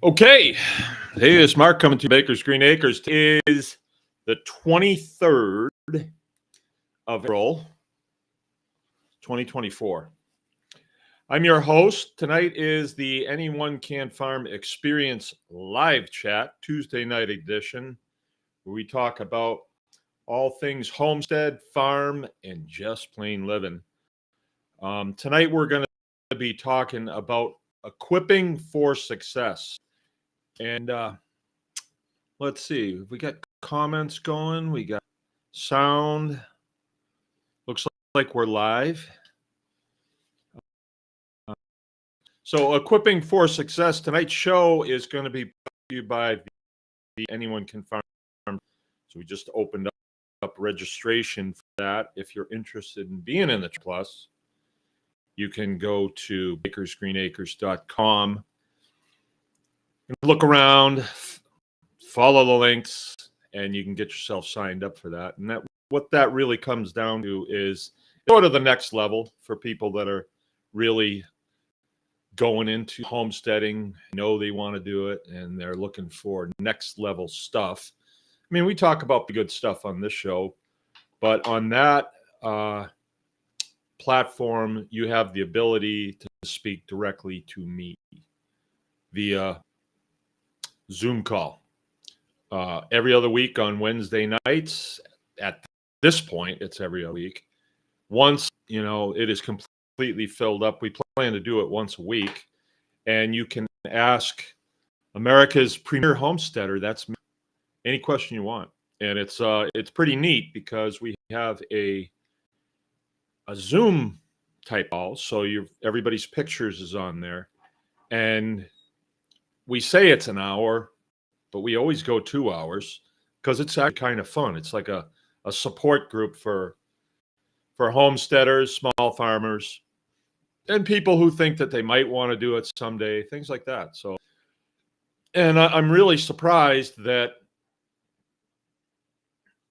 Okay. Hey, it's Mark coming to Baker's Green Acres. It is the 23rd of April, 2024. I'm your host. Tonight is the Anyone Can Farm Experience live chat, Tuesday night edition, where we talk about all things homestead, farm, and just plain living. Tonight we're going to be talking about equipping for success. And let's see, we got comments going, we got sound. Looks like we're live. So, equipping for success. Tonight's show is going to be brought to you by the Anyone Can Farm. So, we just opened up registration for that. If you're interested in being in the Plus, you can go to bakersgreenacres.com and look around, follow the links, and you can get yourself signed up for that. And what that really comes down to is go to the next level for people that are really going into homesteading, know they want to do it, and they're looking for next level stuff. I mean, we talk about the good stuff on this show, but on that platform, you have the ability to speak directly to me via Zoom call. Every other week on Wednesday nights. At this point, it's every other week. Once, it is completely filled up, we plan to do it once a week. And you can ask America's premier homesteader, that's me, any question you want. And it's pretty neat because we have a Zoom type call. So everybody's pictures is on there. And we say it's an hour, but we always go 2 hours because it's actually kind of fun. It's like a support group for homesteaders, small farmers, and people who think that they might want to do it someday, things like that. So, and I'm really surprised that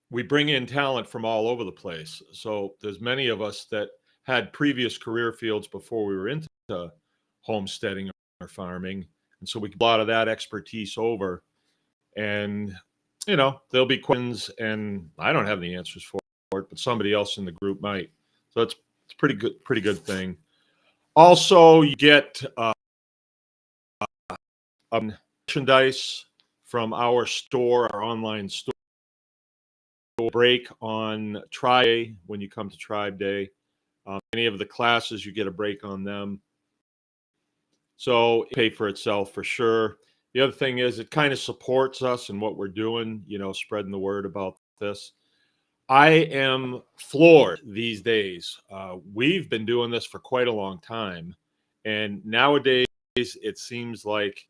we bring in talent from all over the place. So there's many of us that had previous career fields before we were into homesteading or farming. And so we get a lot of that expertise over. And, there'll be questions, and I don't have the answers for it, but somebody else in the group might. So it's pretty good thing. Also, you get merchandise from our store, our online store. Break on Tribe Day when you come to Tribe Day. Any of the classes, you get a break on them. So it pay for itself for sure. The other thing is it kind of supports us in what we're doing, spreading the word about this. I am floored these days. We've been doing this for quite a long time. And nowadays, it seems like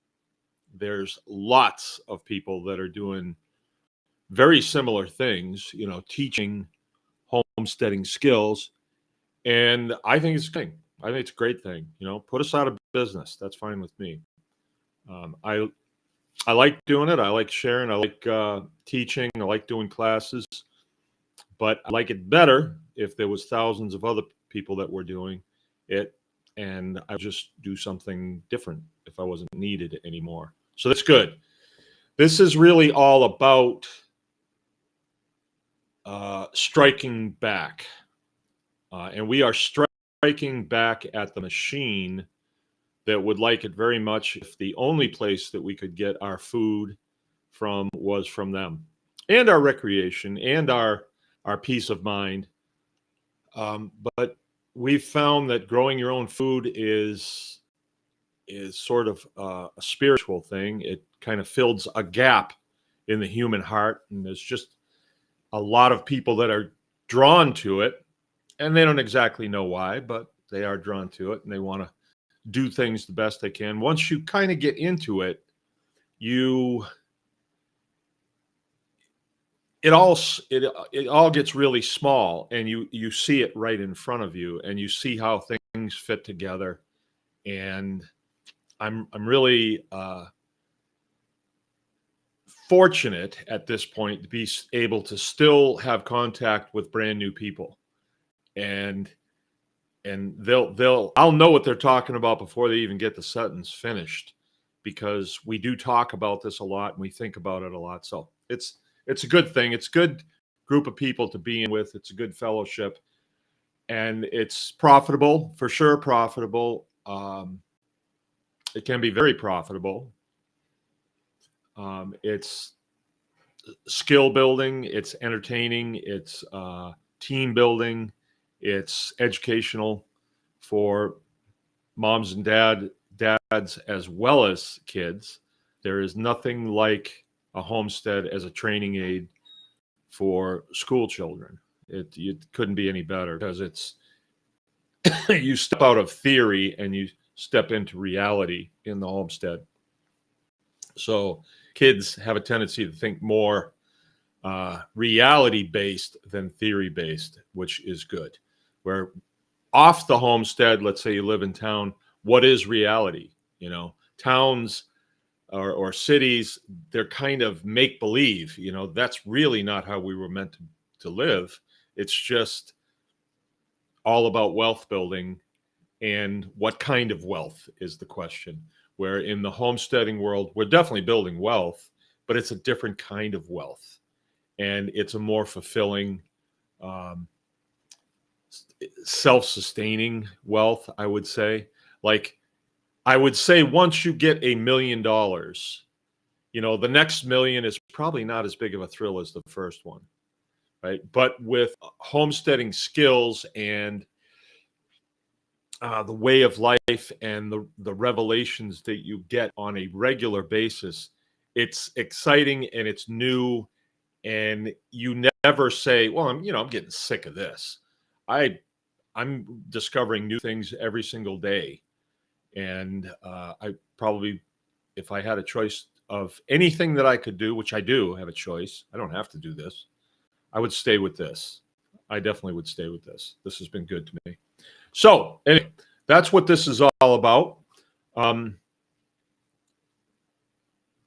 there's lots of people that are doing very similar things, teaching homesteading skills. And I think it's a thing. I think it's a great thing. Put us out of business. That's fine with me. I like doing it. I like sharing. I like teaching. I like doing classes. But I like it better if there was thousands of other people that were doing it, and I would just do something different if I wasn't needed anymore. So that's good. This is really all about striking back. And we are striking back at the machine that would like it very much if the only place that we could get our food from was from them, and our recreation and our peace of mind. But we've found that growing your own food is sort of a spiritual thing. It kind of fills a gap in the human heart, and there's just a lot of people that are drawn to it, and they don't exactly know why, but they are drawn to it, and they want to do things the best they can. Once you kind of get into it, it all gets really small, and you see it right in front of you, and you see how things fit together. And I'm really fortunate at this point to be able to still have contact with brand new people, and I'll know what they're talking about before they even get the sentence finished. because we do talk about this a lot and we think about it a lot. So it's a good thing. It's a good group of people to be in with. It's a good fellowship, and it's profitable, for sure. Profitable. It can be very profitable. It's skill building. It's entertaining. It's team building. It's educational for moms and dads as well as kids. There is nothing like a homestead as a training aid for school children. It couldn't be any better, because it's you step out of theory and you step into reality in the homestead. So kids have a tendency to think more reality based than theory based, which is good. Where off the homestead, let's say you live in town, what is reality? You know, towns or cities, they're kind of make believe. You know, that's really not how we were meant to live. It's just all about wealth building, and what kind of wealth is the question. Where in the homesteading world, we're definitely building wealth, but it's a different kind of wealth, and it's a more fulfilling, self-sustaining wealth, I would say. Like, I would say once you get $1 million, you know, the next million is probably not as big of a thrill as the first one, right? But with homesteading skills and the way of life and the revelations that you get on a regular basis, it's exciting and it's new, and you never say, "Well, I'm getting sick of this." I'm discovering new things every single day, and I probably, if I had a choice of anything that I could do, which I do have a choice, I don't have to do this, I would stay with this. I definitely would stay with this. This has been good to me. So anyway, that's what this is all about.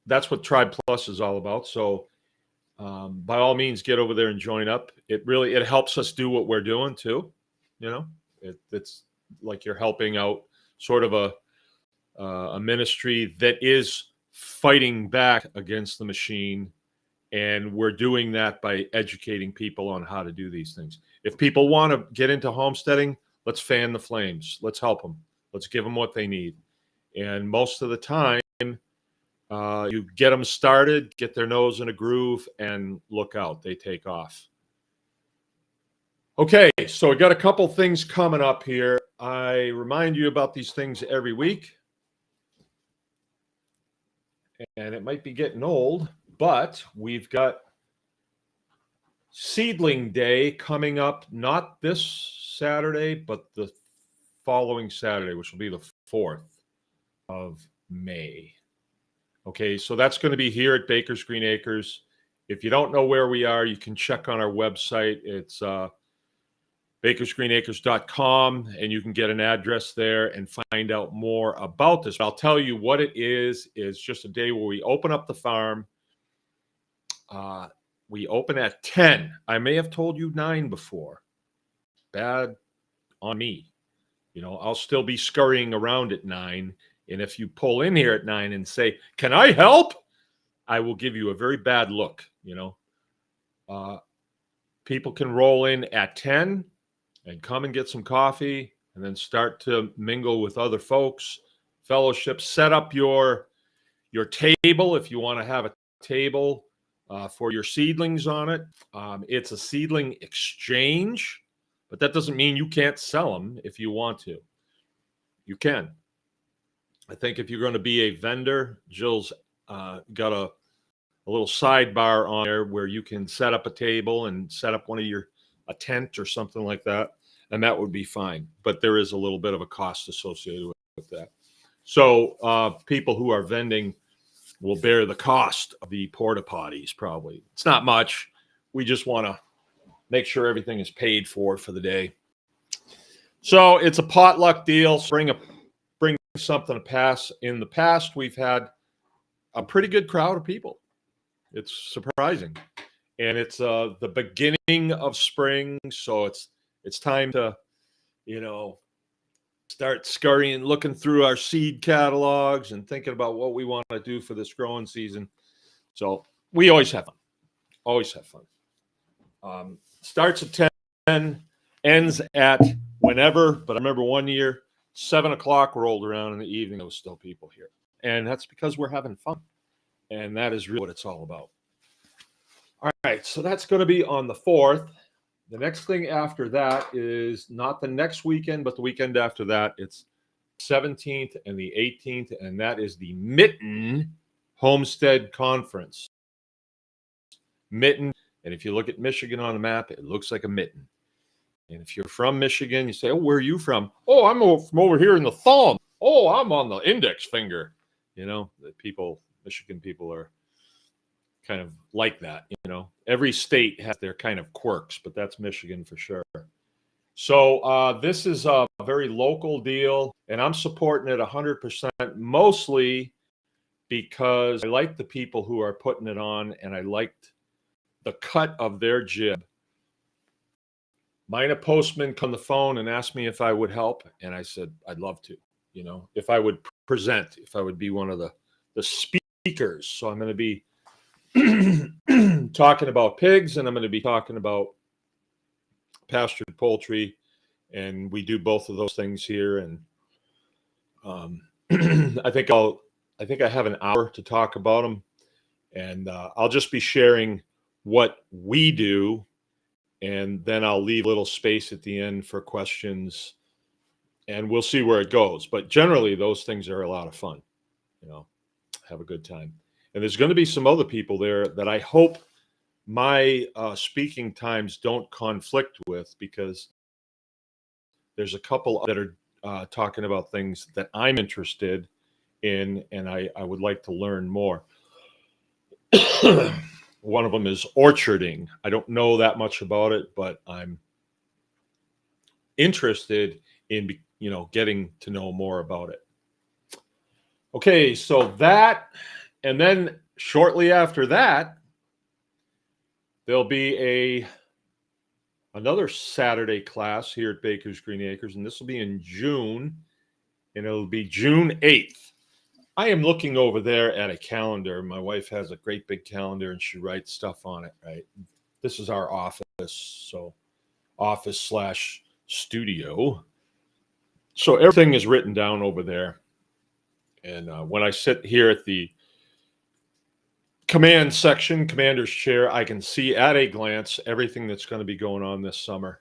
That's what Tribe Plus is all about. So by all means, get over there and join up. It helps us do what we're doing too. You know, it's like you're helping out sort of a ministry that is fighting back against the machine. And we're doing that by educating people on how to do these things. If people want to get into homesteading, let's fan the flames. Let's help them. Let's give them what they need. And most of the time, you get them started, get their nose in a groove, and look out, they take off. Okay, so we got a couple things coming up here. I remind you about these things every week. And it might be getting old, but we've got Seedling Day coming up, not this Saturday, but the following Saturday, which will be the 4th of May. Okay, so that's going to be here at Baker's Green Acres. If you don't know where we are, you can check on our website. It's bakersgreenacres.com, and you can get an address there and find out more about this. I'll tell you what it is just a day where we open up the farm. We open at 10. I may have told you 9 before. Bad on me. You know, I'll still be scurrying around at 9. And if you pull in here at 9 and say, "Can I help?" I will give you a very bad look, you know. People can roll in at 10 and come and get some coffee and then start to mingle with other folks, fellowship, set up your table if you want to have a table for your seedlings on it. It's a seedling exchange, but that doesn't mean you can't sell them if you want to. You can. I think if you're going to be a vendor, Jill's got a little sidebar on there where you can set up a table and set up a tent or something like that, and that would be fine. But there is a little bit of a cost associated with that. So people who are vending will bear the cost of the porta potties. Probably it's not much. We just want to make sure everything is paid for the day. So it's a potluck deal. So bring something to pass. In the past, we've had a pretty good crowd of people. It's surprising, and it's the beginning of spring, so it's time to, you know, start scurrying, looking through our seed catalogs and thinking about what we want to do for this growing season. So we always have fun. Always have fun. Starts at 10, ends at whenever. But I remember one year, 7 o'clock rolled around in the evening. There was still people here. And that's because we're having fun. And that is really what it's all about. All right. So that's going to be on the 4th. The next thing after that is not the next weekend, but the weekend after that. It's 17th and the 18th. And that is the Mitten Homestead Conference. Mitten. And if you look at Michigan on the map, it looks like a mitten. And if you're from Michigan, you say, oh, where are you from? Oh, I'm from over here in the thumb. Oh, I'm on the index finger. You know, the Michigan people are kind of like that. You know, every state has their kind of quirks, but that's Michigan for sure. So this is a very local deal, and I'm supporting it 100%, mostly because I like the people who are putting it on, and I liked the cut of their jib. Mine, a postman, come on the phone and asked me if I would help, and I said I'd love to. You know, if I would present, if I would be one of the speakers. So I'm going to be talking about pigs, and I'm going to be talking about pastured poultry, and we do both of those things here. And I think I have an hour to talk about them, and I'll just be sharing what we do, and then I'll leave a little space at the end for questions, and we'll see where it goes. But generally, those things are a lot of fun. You know, have a good time. And there's going to be some other people there that I hope my speaking times don't conflict with, because there's a couple that are talking about things that I'm interested in, and I would like to learn more. One of them is orcharding. I don't know that much about it, but I'm interested in, you know, getting to know more about it. Okay, so that, and then shortly after that, there'll be another Saturday class here at Baker's Green Acres, and this will be in June, and it'll be June 8th. I am looking over there at a calendar. My wife has a great big calendar, and she writes stuff on it, right? This is our office, so office/studio. So everything is written down over there. And when I sit here at the command section, commander's chair, I can see at a glance everything that's going to be going on this summer.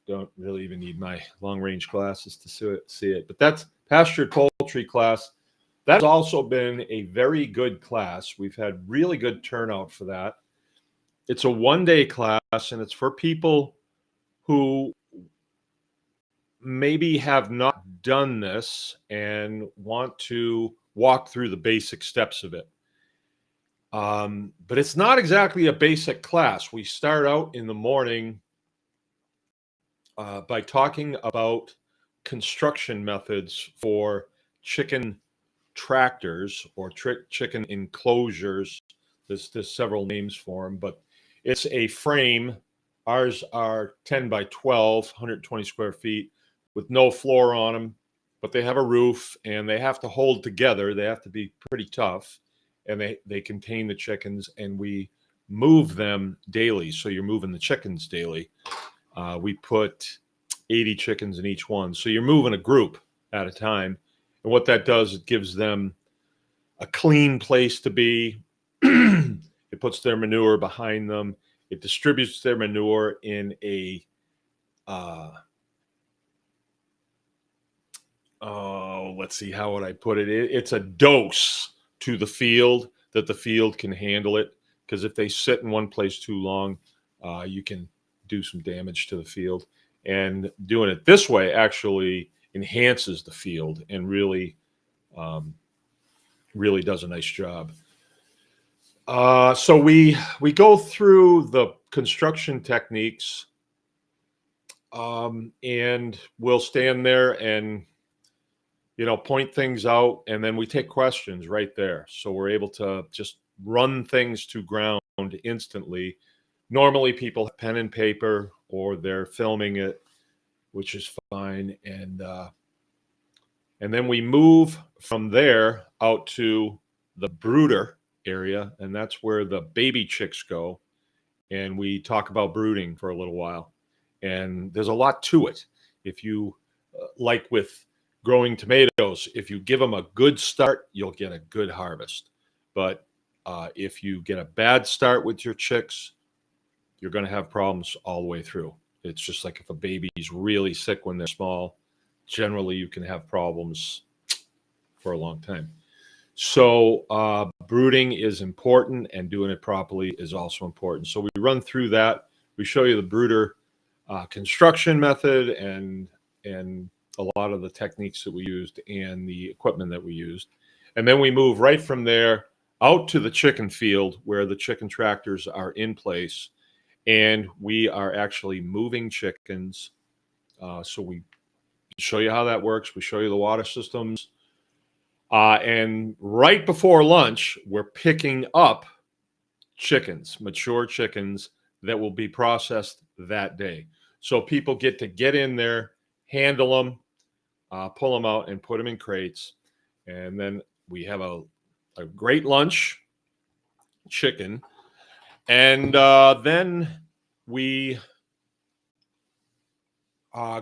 Don't really even need my long-range glasses to see it. But that's pastured poultry class. That's also been a very good class. We've had really good turnout for that. It's a one-day class, and it's for people who maybe have not done this and want to walk through the basic steps of it. But it's not exactly a basic class. We start out in the morning by talking about construction methods for chicken tractors or chicken enclosures. There's several names for them, but it's a frame. Ours are 10 by 12, 120 square feet with no floor on them, but they have a roof and they have to hold together. They have to be pretty tough, and they contain the chickens, and we move them daily. So you're moving the chickens daily. We put 80 chickens in each one. So you're moving a group at a time. And what that does, it gives them a clean place to be. It puts their manure behind them. It distributes their manure in a, let's see, how would I put it? It's a dose to the field that the field can handle it. Because if they sit in one place too long, you can do some damage to the field. And doing it this way actually enhances the field and really does a nice job. So we go through the construction techniques, and we'll stand there and, you know, point things out, and then we take questions right there. So we're able to just run things to ground instantly. Normally people have pen and paper, or they're filming it which is fine. And then we move from there out to the brooder area, and that's where the baby chicks go. And we talk about brooding for a little while. And there's a lot to it. If you, like with growing tomatoes, if you give them a good start, you'll get a good harvest. But if you get a bad start with your chicks, you're going to have problems all the way through. It's just like if a baby's really sick when they're small, generally you can have problems for a long time. So brooding is important, and doing it properly is also important. So we run through that. We show you the brooder construction method and a lot of the techniques that we used and the equipment that we used. And then we move right from there out to the chicken field where the chicken tractors are in place, and we are actually moving chickens. So we show you how that works. We show you the water systems. And right before lunch, we're picking up chickens, mature chickens that will be processed that day. So people get to get in there, handle them, pull them out, and put them in crates. And then we have a great lunch, chicken. And then we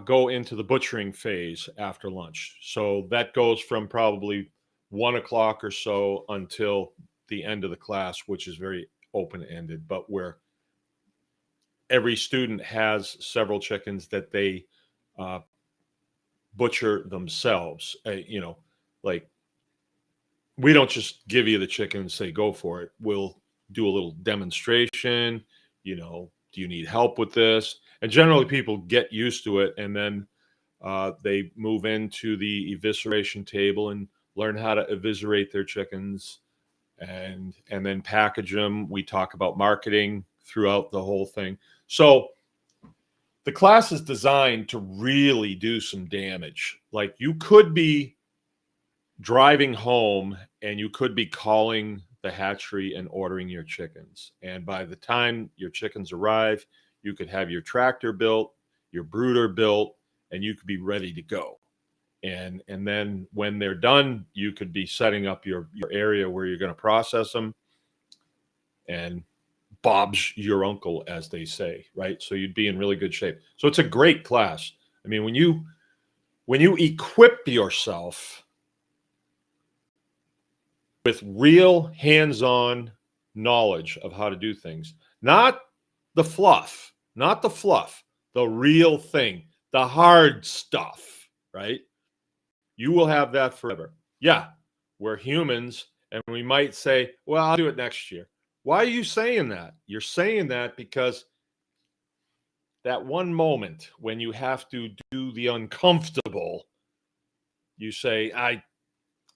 go into the butchering phase after lunch. So that goes from probably 1 o'clock or so until the end of the class, which is very open-ended, but where every student has several chickens that they butcher themselves. Like we don't just give you the chicken and say, go for it. We'll do a little demonstration. Do you need help with this? And generally people get used to it, and then they move into the evisceration table and learn how to eviscerate their chickens and then package them. We talk about marketing throughout the whole thing. So the class is designed to really do some damage. Like you could be driving home and you could be calling the hatchery and ordering your chickens. And by the time your chickens arrive, you could have your tractor built, your brooder built, and you could be ready to go. And then when they're done, you could be setting up your area where you're going to process them. And Bob's your uncle, as they say, right? So you'd be in really good shape. So it's a great class. I mean, when you equip yourself with real hands-on knowledge of how to do things, not the fluff, the real thing, the hard stuff, right? You will have that forever. Yeah, we're humans, and we might say, well, I'll do it next year. Why are you saying that? You're saying that because that one moment when you have to do the uncomfortable, you say,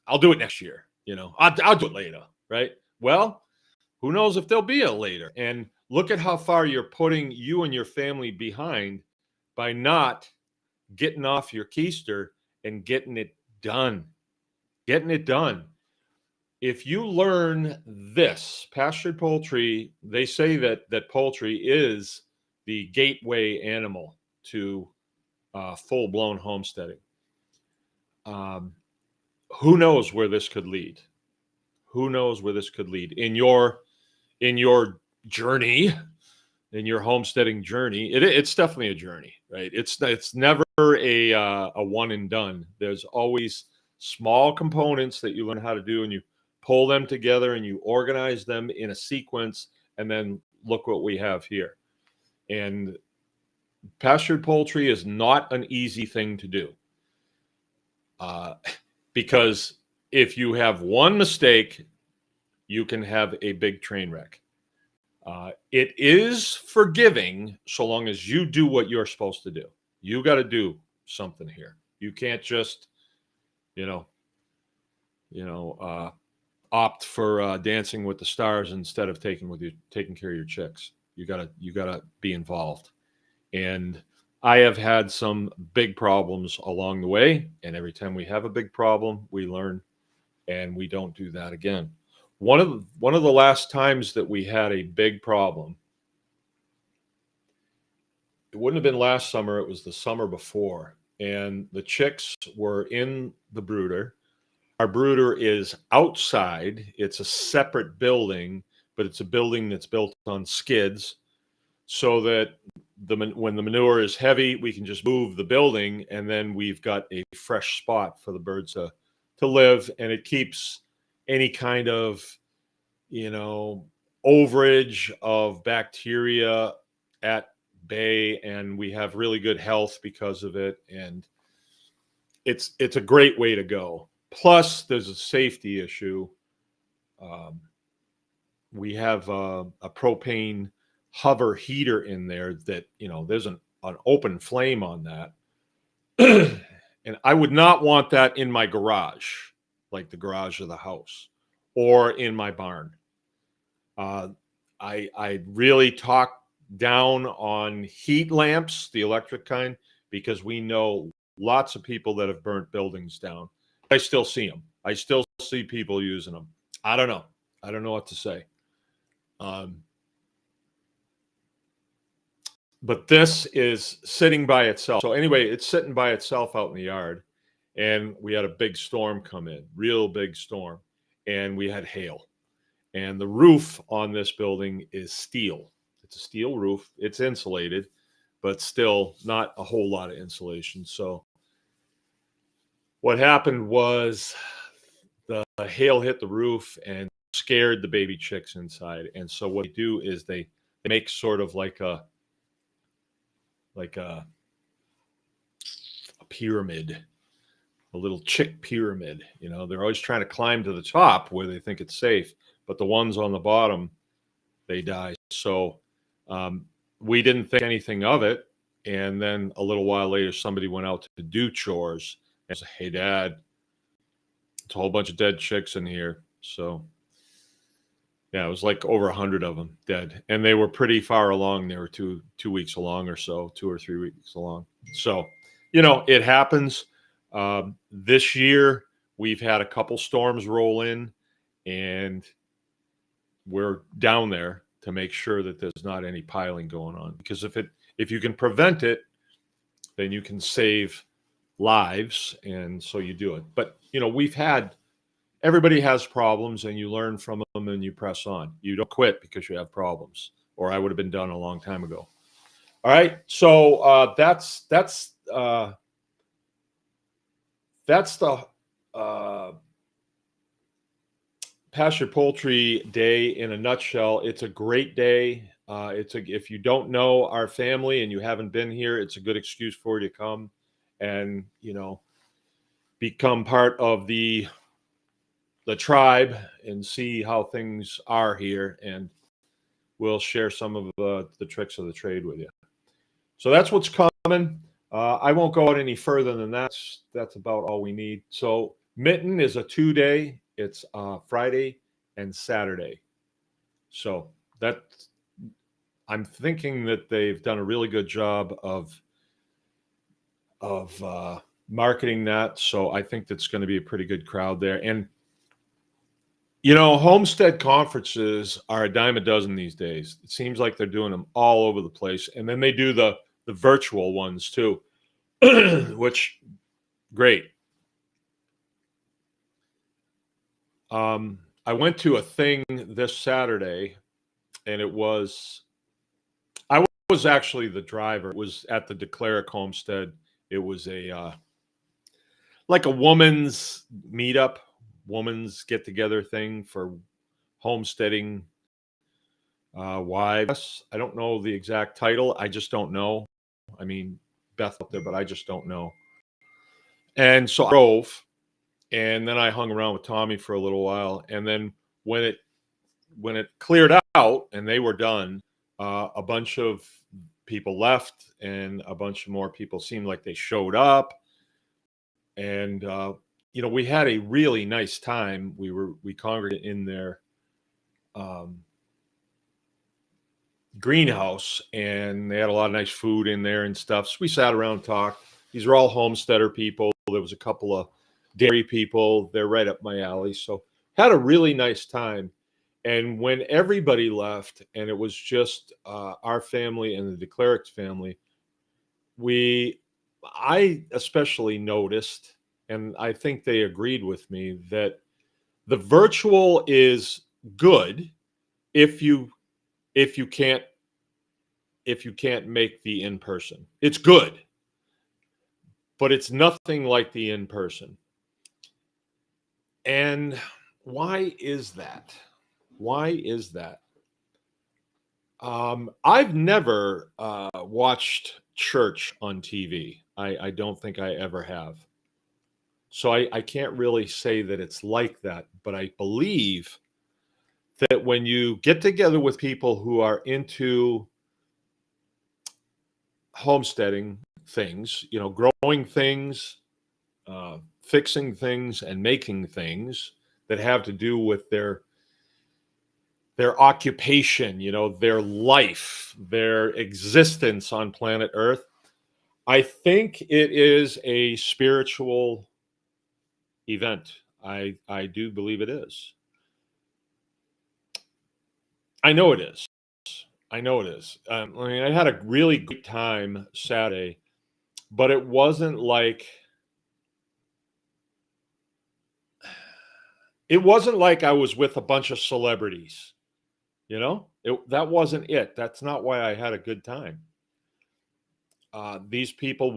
I'll do it next year. I'll do it later, right? Well, who knows if there'll be a later. And look at how far you're putting you and your family behind by not getting off your keister and getting it done. If you learn this, pastured poultry, they say that poultry is the gateway animal to full-blown homesteading. Who knows where this could lead? In your journey, in your homesteading journey? It's definitely a journey, right? It's never a one and done. There's always small components that you learn how to do, and you pull them together and you organize them in a sequence, and then look what we have here. And pastured poultry is not an easy thing to do, because if you have one mistake, you can have a big train wreck. It is forgiving so long as you do what you're supposed to do. You got to do something here. You can't just, opt for Dancing with the Stars instead of taking care of your chicks. You gotta be involved. And I have had some big problems along the way, and every time we have a big problem, we learn, and we don't do that again. One of the last times that we had a big problem, it wouldn't have been last summer, it was the summer before. And the chicks were in the brooder. Our brooder is outside. It's a separate building, but it's a building that's built on skids so that when the manure is heavy, we can just move the building, and then we've got a fresh spot for the birds to live, and it keeps any kind of, you know, overage of bacteria at bay, and we have really good health because of it, and it's a great way to go. Plus, there's a safety issue. Um, we have a propane hover heater in there that, you know, there's an open flame on that. And I would not want that in my garage, like the garage of the house, or in my barn. I really talk down on heat lamps, the electric kind, because we know lots of people that have burnt buildings down. I still see them. I still see people using them. I don't know. I don't know what to say. But this is sitting by itself. So anyway, it's sitting by itself out in the yard, and we had a big storm come in, real big storm, and we had hail. And the roof on this building is steel. It's a steel roof. It's insulated, but still not a whole lot of insulation. So what happened was the hail hit the roof and scared the baby chicks inside. And so what they do is they make sort of like a pyramid, a little chick pyramid. You know, they're always trying to climb to the top where they think it's safe, but the ones on the bottom, they die. So we didn't think anything of it. And then a little while later, somebody went out to do chores and said, "Hey, Dad, it's a whole bunch of dead chicks in here." So yeah, it was like over 100 of them dead, and they were pretty far along. They were two weeks along or so, 2 or 3 weeks along. So, you know, it happens. This year, we've had a couple storms roll in, and we're down there to make sure that there's not any piling going on. Because if you can prevent it, then you can save lives, and so you do it. But you know, everybody has problems, and you learn from them and you press on. You don't quit because you have problems, or I would have been done a long time ago. All right, so that's the Pasture Poultry Day in a nutshell. It's a great day. If you don't know our family and you haven't been here, it's a good excuse for you to come and, you know, become part of the tribe and see how things are here, and we'll share some of the tricks of the trade with you. So that's what's coming. I won't go out any further than that. That's about all we need. So Mitten is a 2-day. It's Friday and Saturday. So I'm thinking that they've done a really good job of marketing that. So I think that's going to be a pretty good crowd there. And you know, Homestead conferences are a dime a dozen these days. It seems like they're doing them all over the place. And then they do the virtual ones too, which great. I went to a thing this Saturday, and I was actually the driver. It was at the Declare Homestead. It was like a woman's meetup, woman's get together thing for homesteading wives. I don't know the exact title. I just don't know. I mean, Beth up there, but I just don't know. And so I drove, and then I hung around with Tommy for a little while. And then when it cleared out and they were done, a bunch of people left, and a bunch of more people seemed like they showed up. And you know, we had a really nice time. We congregated in their greenhouse, and they had a lot of nice food in there and stuff. So we sat around and talked. These are all homesteader people. There was a couple of dairy people. They're right up my alley. So had a really nice time. And when everybody left, and it was just our family and the DeClerc's family, I especially noticed, and I think they agreed with me, that the virtual is good if you if you can't if you can't make the in person. It's good, but it's nothing like the in person. And why is that? Why is that? I've never watched church on TV. I don't think I ever have. So I can't really say that it's like that, but I believe that when you get together with people who are into homesteading things, growing things, fixing things, and making things that have to do with their occupation, their life, their existence on planet Earth, I think it is a spiritual event. I do believe it is. I know it is. I know it is. I had a really great time Saturday, but it wasn't like I was with a bunch of celebrities. That wasn't it. That's not why I had a good time. These people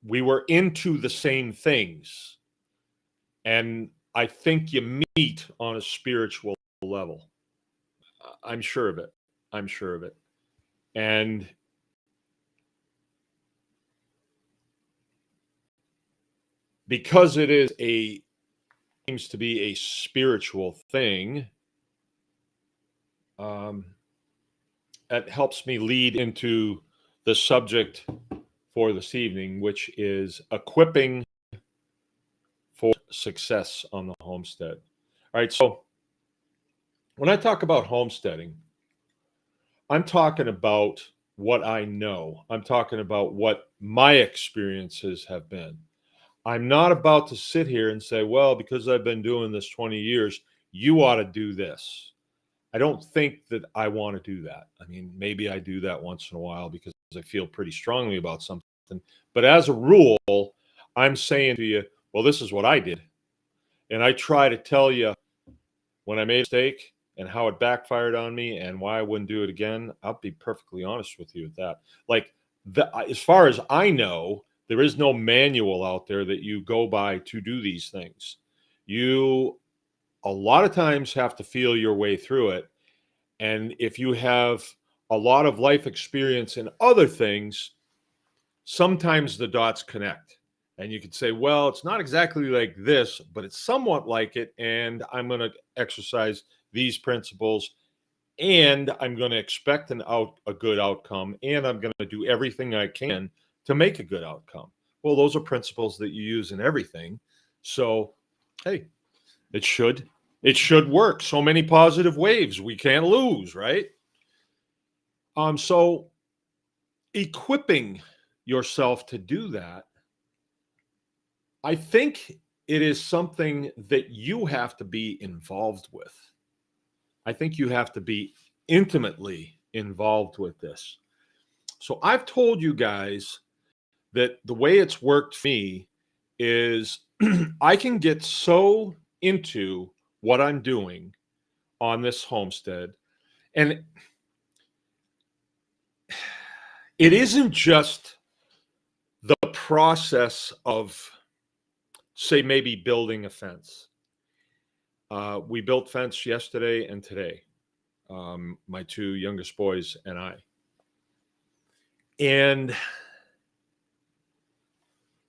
we were into the same things, and I think you meet on a spiritual level. I'm sure of it. I'm sure of it. And because seems to be a spiritual thing, that helps me lead into the subject for this evening, which is equipping for success on the homestead. All right, so when I talk about homesteading, I'm talking about what I know. I'm talking about what my experiences have been. I'm not about to sit here and say, well, because I've been doing this 20 years, you ought to do this. I don't think that I want to do that. I mean, maybe I do that once in a while because I feel pretty strongly about something. But as a rule, I'm saying to you, well, this is what I did. And I try to tell you when I made a mistake and how it backfired on me and why I wouldn't do it again. I'll be perfectly honest with you with that. Like, as far as I know, there is no manual out there that you go by to do these things. You, a lot of times, have to feel your way through it. And if you have a lot of life experience in other things, sometimes the dots connect. And you could say, well, it's not exactly like this, but it's somewhat like it. And I'm going to exercise these principles, and I'm going to expect a good outcome, and I'm going to do everything I can to make a good outcome. Well, those are principles that you use in everything. So, hey, it should work. So many positive waves, we can't lose, right? So equipping yourself to do that, I think it is something that you have to be involved with. I think you have to be intimately involved with this. So I've told you guys that the way it's worked for me is I can get so into what I'm doing on this homestead, and it isn't just the process of, say, maybe building a fence. We built fence yesterday and today, my two youngest boys and I. And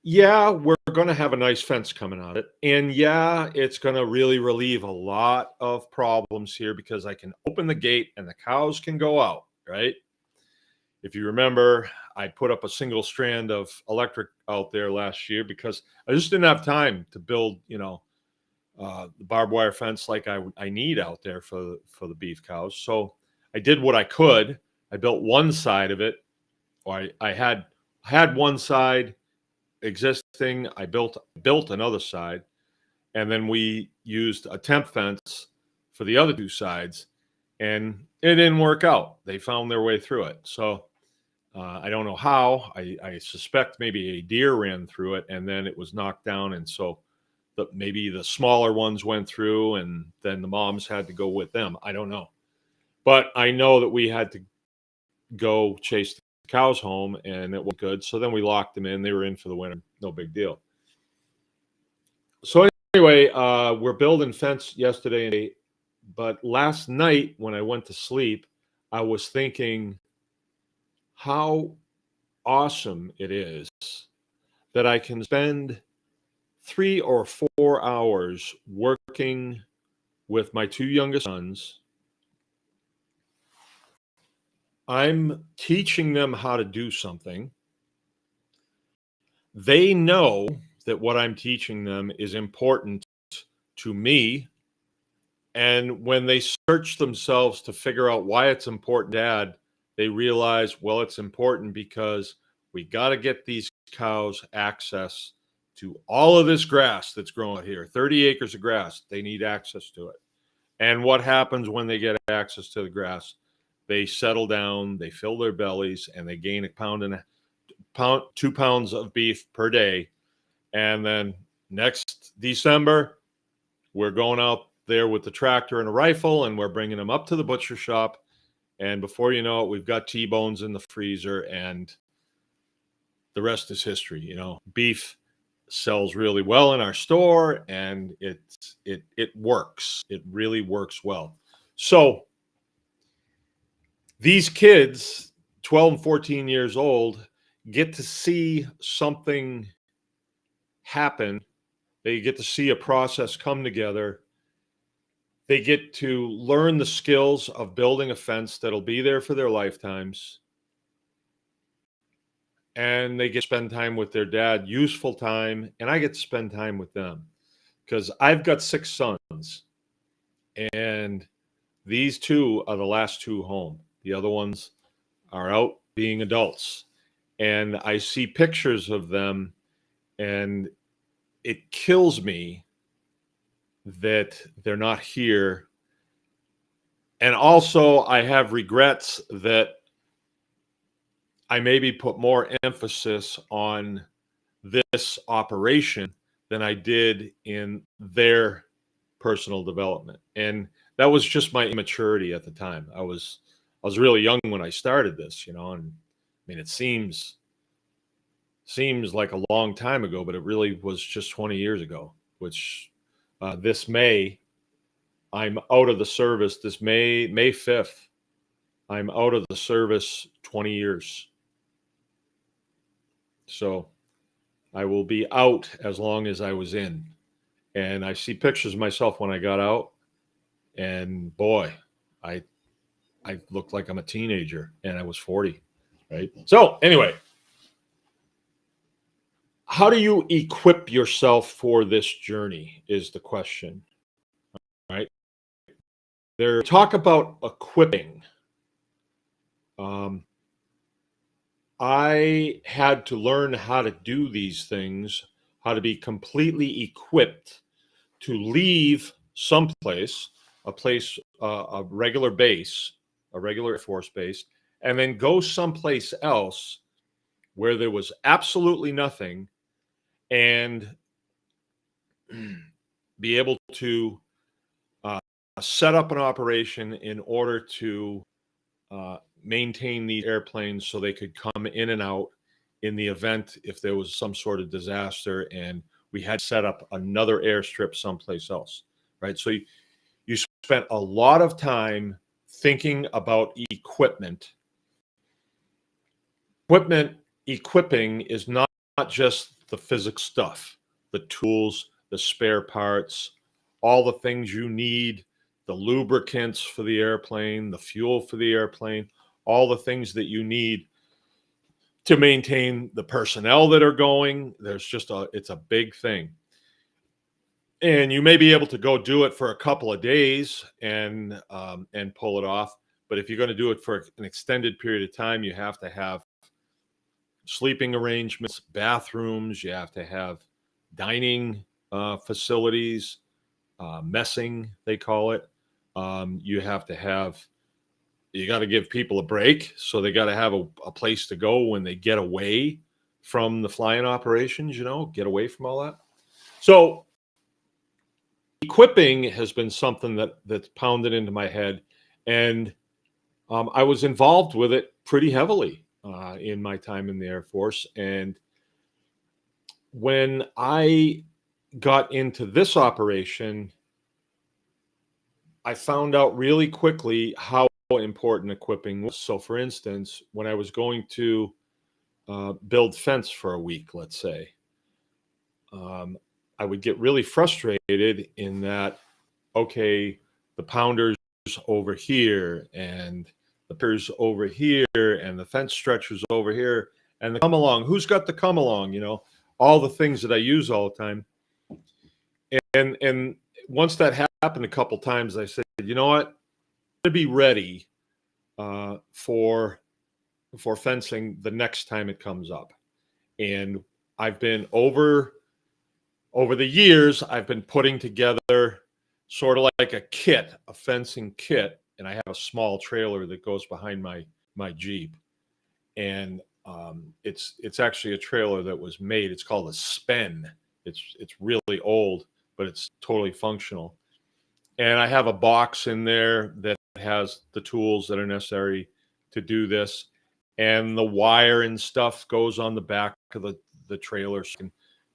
yeah, we're going to have a nice fence coming out of it. And yeah, it's going to really relieve a lot of problems here because I can open the gate and the cows can go out, right? If you remember, I put up a single strand of electric out there last year because I just didn't have time to build, the barbed wire fence like I need out there for the beef cows. So I did what I could. I built one side of it, or I had one side existing. I built another side, and then we used a temp fence for the other two sides, and it didn't work out. They found their way through it. So I don't know how. I suspect maybe a deer ran through it and then it was knocked down. And so maybe the smaller ones went through and then the moms had to go with them. I don't know. But I know that we had to go chase the cows home and it was good. So then we locked them in. They were in for the winter. No big deal. So anyway, we're building fence yesterday. But last night when I went to sleep, I was thinking how awesome it is that I can spend 3 or 4 hours working with my two youngest sons. I'm teaching them how to do something. They know that what I'm teaching them is important to me. And when they search themselves to figure out why it's important, Dad, they realize, well, it's important because we got to get these cows access to all of this grass that's growing here. 30 acres of grass, they need access to it. And what happens when they get access to the grass? They settle down, they fill their bellies, and they gain a pound and 2 pounds of beef per day. And then next December, we're going out there with the tractor and a rifle, and we're bringing them up to the butcher shop. And before you know it, we've got T-bones in the freezer, and the rest is history. You know, beef sells really well in our store, and it works. It really works well. So these kids, 12 and 14 years old, get to see something happen. They get to see a process come together. They get to learn the skills of building a fence that'll be there for their lifetimes. And they get to spend time with their dad, useful time, and I get to spend time with them because I've got 6 sons, and these 2 are the last 2 home. The other ones are out being adults, and I see pictures of them, and it kills me that they're not here. And also, I have regrets that I maybe put more emphasis on this operation than I did in their personal development. And that was just my immaturity at the time. I was really young when I started this, you know, and I mean it seems like a long time ago, but it really was just 20 years ago, which this May I'm out of the service. This May 5th, I'm out of the service 20 years. So I will be out as long as I was in. And I see pictures of myself when I got out, and boy, I looked like I'm a teenager, and I was 40, right? So anyway, how do you equip yourself for this journey is the question, right? There talk about equipping. I had to learn how to do these things, how to be completely equipped to leave someplace, a regular base, a regular Air Force base, and then go someplace else where there was absolutely nothing and be able to set up an operation in order to maintain these airplanes so they could come in and out in the event if there was some sort of disaster and we had set up another airstrip someplace else, right? So you spent a lot of time thinking about equipment. Equipping is not just the physical stuff, the tools, the spare parts, all the things you need, the lubricants for the airplane, the fuel for the airplane, all the things that you need to maintain the personnel that are going. It's a big thing. And you may be able to go do it for a couple of days and pull it off. But if you're going to do it for an extended period of time, you have to have sleeping arrangements, bathrooms, you have to have dining facilities, messing, they call it. You have to have you got to give people a break. So they got to have a place to go when they get away from the flying operations, get away from all that. So equipping has been something that's pounded into my head. And I was involved with it pretty heavily in my time in the Air Force. And when I got into this operation, I found out really quickly how important equipping was. So, for instance, when I was going to build fence for a week, let's say, I would get really frustrated in that, okay, the pounders over here and the piers over here and the fence stretchers over here and the come along. Who's got the come along? All the things that I use all the time. And once that happened a couple times, I said, you know what? I'm going to be ready for fencing the next time it comes up. And I've been over the years, I've been putting together sort of like a fencing kit, and I have a small trailer that goes behind my Jeep, and it's actually a trailer that was made. It's called a Spen. It's really old, but it's totally functional. And I have a box in there that has the tools that are necessary to do this, and the wire and stuff goes on the back of the trailer, so you can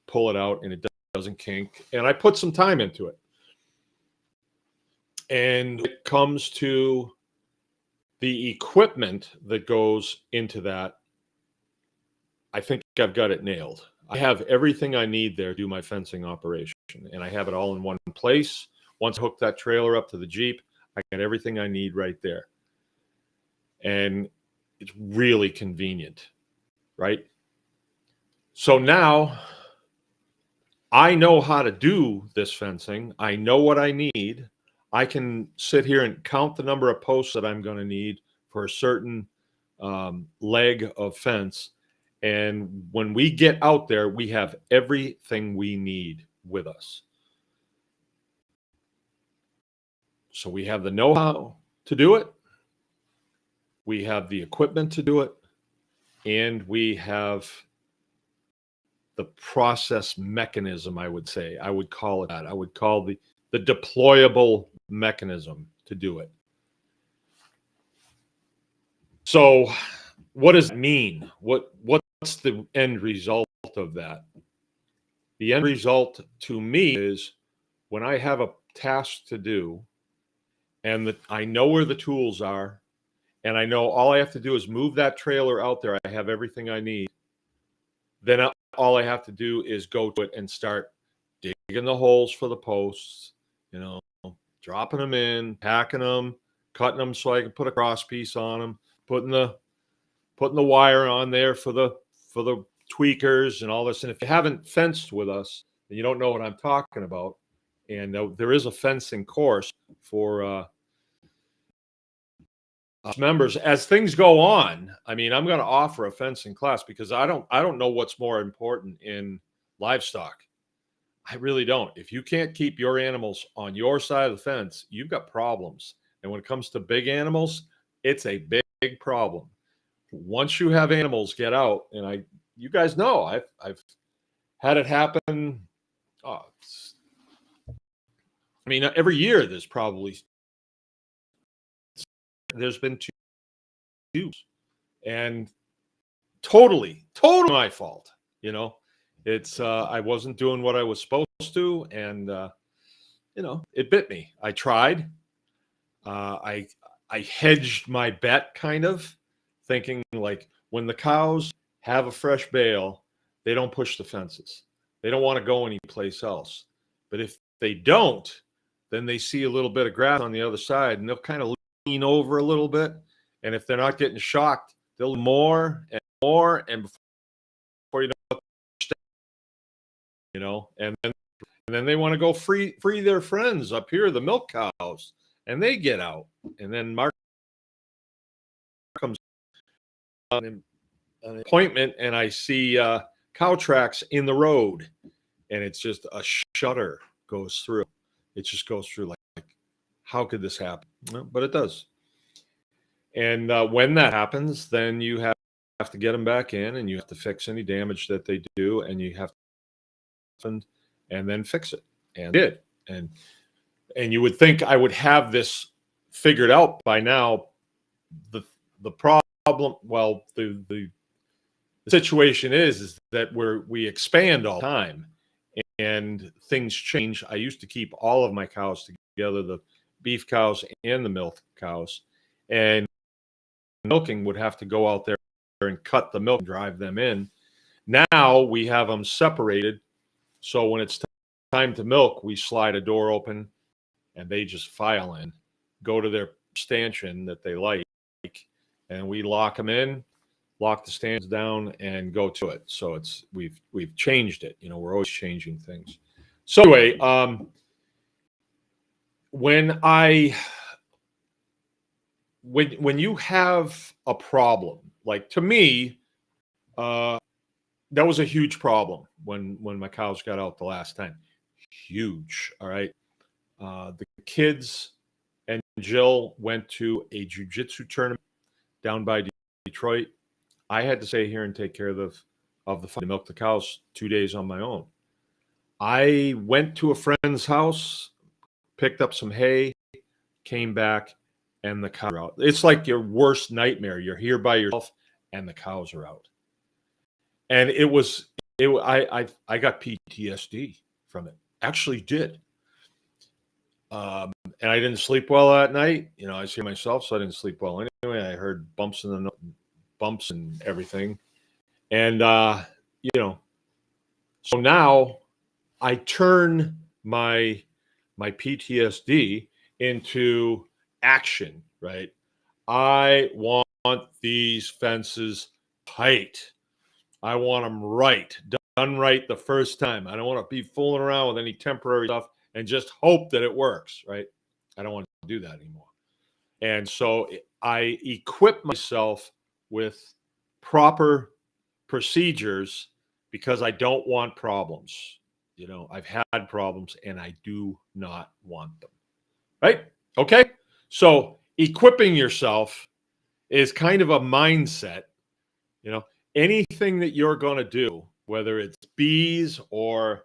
pull it out and it doesn't kink. And I put some time into it. And when it comes to the equipment that goes into that, I think I've got it nailed. I have everything I need there to do my fencing operation, and I have it all in one place. Once I hook that trailer up to the Jeep, I got everything I need right there. And it's really convenient, right? So now I know how to do this fencing. I know what I need. I can sit here and count the number of posts that I'm going to need for a certain leg of fence. And when we get out there, we have everything we need with us. So we have the know-how to do it. We have the equipment to do it. And we have the process mechanism, I would say. I would call it that. I would call the deployable mechanism to do it. So what does it mean? What's the end result of that? The end result to me is when I have a task to do and I know where the tools are and I know all I have to do is move that trailer out there. I have everything I need. Then all I have to do is go to it and start digging the holes for the posts, dropping them in, packing them, cutting them so I can put a cross piece on them, putting the wire on there for the tweakers and all this. And if you haven't fenced with us, then you don't know what I'm talking about. And there is a fencing course for members. As things go on, I mean, I'm going to offer a fencing class because I don't know what's more important in livestock. I really don't. If you can't keep your animals on your side of the fence, you've got problems. And when it comes to big animals, it's a big problem. Once you have animals get out, and you guys know, I've had it happen. Every year there's been two, and totally my fault. It's I wasn't doing what I was supposed to, and it bit me. I tried. I hedged my bet, kind of thinking like when the cows have a fresh bale, they don't push the fences. They don't want to go anyplace else. But if they don't, then they see a little bit of grass on the other side, and they'll kind of lean over a little bit. And if they're not getting shocked, they'll more and more, and before and then they want to go free their friends up here, the milk cows, and they get out. And then Mark comes on an appointment, and I see cow tracks in the road, and it's just a shudder goes through. It just goes through like how could this happen? Well, but it does. And when that happens, then you have to get them back in, and you have to fix any damage that they do, and you have to and then fix it. And did. And you would think I would have this figured out by now. The problem, well, the situation is that we expand all the time, and things change. I used to keep all of my cows together, the beef cows and the milk cows, and milking would have to go out there and cut the milk and drive them in. Now we have them separated, so when it's time to milk, we slide a door open and they just file in, go to their stanchion that they like, and we lock them in, lock the stands down, and go to it. So we've changed it. We're always changing things. So anyway, when you have a problem, like to me, that was a huge problem when my cows got out the last time. Huge. All right. The kids and Jill went to a jiu-jitsu tournament down by Detroit. I had to stay here and take care of to milk the cows 2 days on my own. I went to a friend's house, picked up some hay, came back, and the cows are out. It's like your worst nightmare. You're here by yourself, and the cows are out. And I got PTSD from it. Actually did. And I didn't sleep well that night. I was here myself, so I didn't sleep well anyway. I heard bumps and everything. And, so now I turn my PTSD into action, right? I want these fences tight. I want them right, done right the first time. I don't want to be fooling around with any temporary stuff and just hope that it works, right? I don't want to do that anymore. And so I equip myself with proper procedures because I don't want problems. I've had problems and I do not want them. Right? Okay. So equipping yourself is kind of a mindset. Anything that you're going to do, whether it's bees or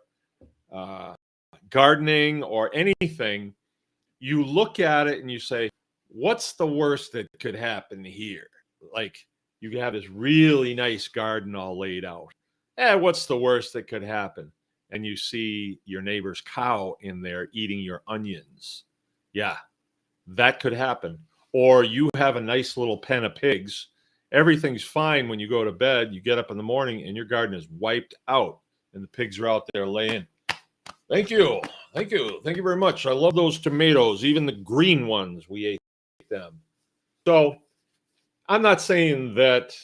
gardening or anything, you look at it and you say, what's the worst that could happen here? Like you have this really nice garden all laid out. What's the worst that could happen? And you see your neighbor's cow in there eating your onions. Yeah, that could happen. Or you have a nice little pen of pigs. Everything's fine when you go to bed. You get up in the morning and your garden is wiped out and the pigs are out there laying. Thank you. Thank you. Thank you very much. I love those tomatoes, even the green ones. We ate them. So I'm not saying that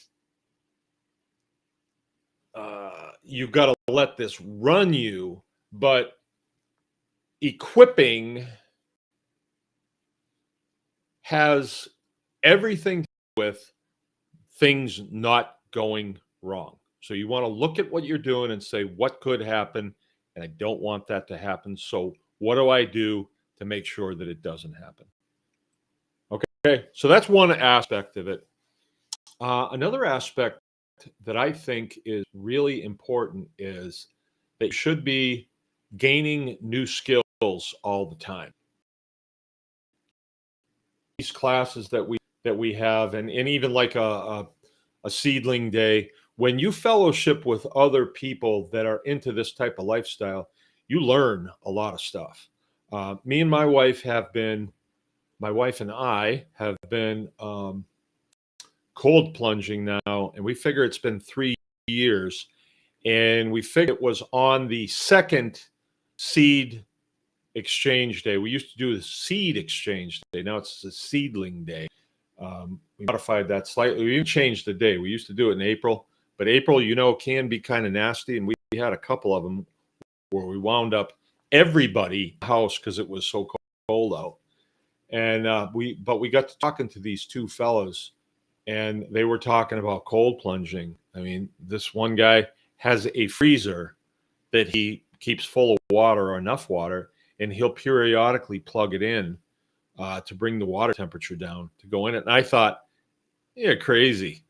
you've got to let this run you, but equipping has everything to do with things not going wrong. So you want to look at what you're doing and say, what could happen? And I don't want that to happen. So what do I do to make sure that it doesn't happen? Okay, so that's one aspect of it. Another aspect that I think is really important is that you should be gaining new skills all the time. These classes that we have, and even like a seedling day, when you fellowship with other people that are into this type of lifestyle, you learn a lot of stuff. Me and my wife and I have been cold plunging now, and we figure it's been 3 years, and we figure it was on the second seed exchange day. We used to do the seed exchange day. Now it's the seedling day. We modified that slightly. We even changed the day. We used to do it in April, but April, can be kind of nasty, and we had a couple of them where we wound up everybody in the house because it was so cold out. And we got to talking to these two fellows, and they were talking about cold plunging. I mean, this one guy has a freezer that he keeps full of water or enough water, and he'll periodically plug it in to bring the water temperature down to go in it. And I thought, you're crazy,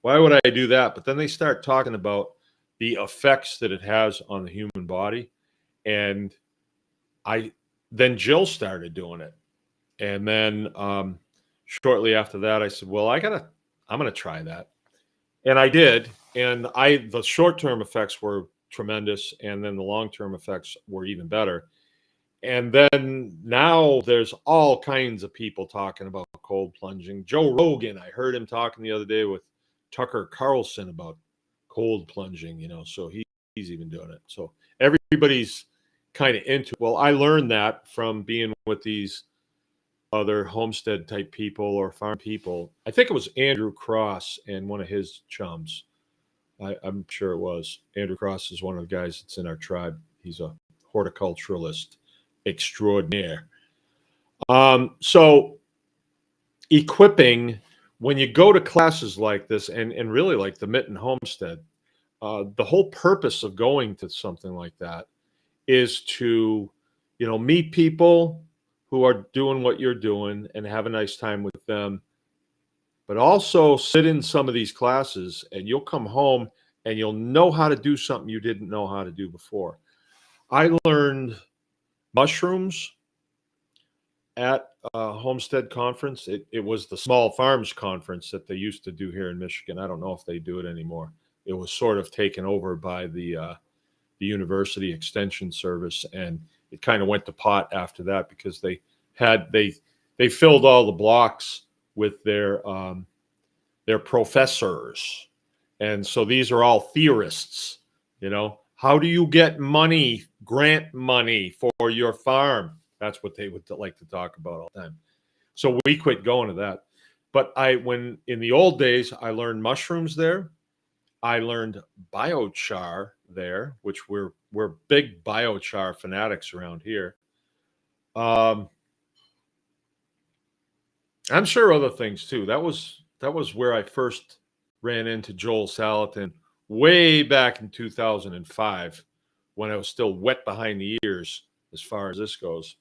why would I do that? But then they start talking about the effects that it has on the human body. And I, then Jill started doing it. And then shortly after that, I said, well, I'm going to try that. And I did. And the short-term effects were tremendous. And then the long-term effects were even better. And then now there's all kinds of people talking about cold plunging. Joe Rogan, I heard him talking the other day with Tucker Carlson about cold plunging, so he's even doing it. So everybody's kind of into it. Well, I learned that from being with these other homestead type people or farm people. I think it was Andrew Cross and one of his chums. I'm sure it was. Andrew Cross is one of the guys that's in our tribe. He's a horticulturalist extraordinaire. So equipping, when you go to classes like this and really like the Mitten Homestead, the whole purpose of going to something like that is to, meet people who are doing what you're doing and have a nice time with them, but also sit in some of these classes and you'll come home and you'll know how to do something you didn't know how to do before. I learned mushrooms at a Homestead conference. It was the Small Farms Conference that they used to do here in Michigan. I don't know if they do it anymore. It was sort of taken over by the University Extension Service, and it kind of went to pot after that because they filled all the blocks with their professors, and so these are all theorists. How do you get money, grant money for your farm? That's what they would like to talk about all the time. So we quit going to that. But when in the old days, I learned mushrooms there. I learned biochar there, which we're big biochar fanatics around here. I'm sure other things too. That was where I first ran into Joel Salatin way back in 2005 when I was still wet behind the ears as far as this goes.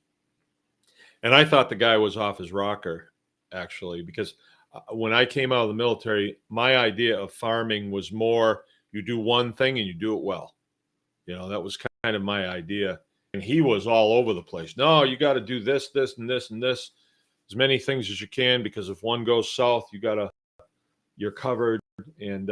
And I thought the guy was off his rocker, actually, because when I came out of the military, my idea of farming was more you do one thing and you do it well. That was kind of my idea. And he was all over the place. No, you got to do this, this, and this, and this, as many things as you can, because if one goes south, you're covered. And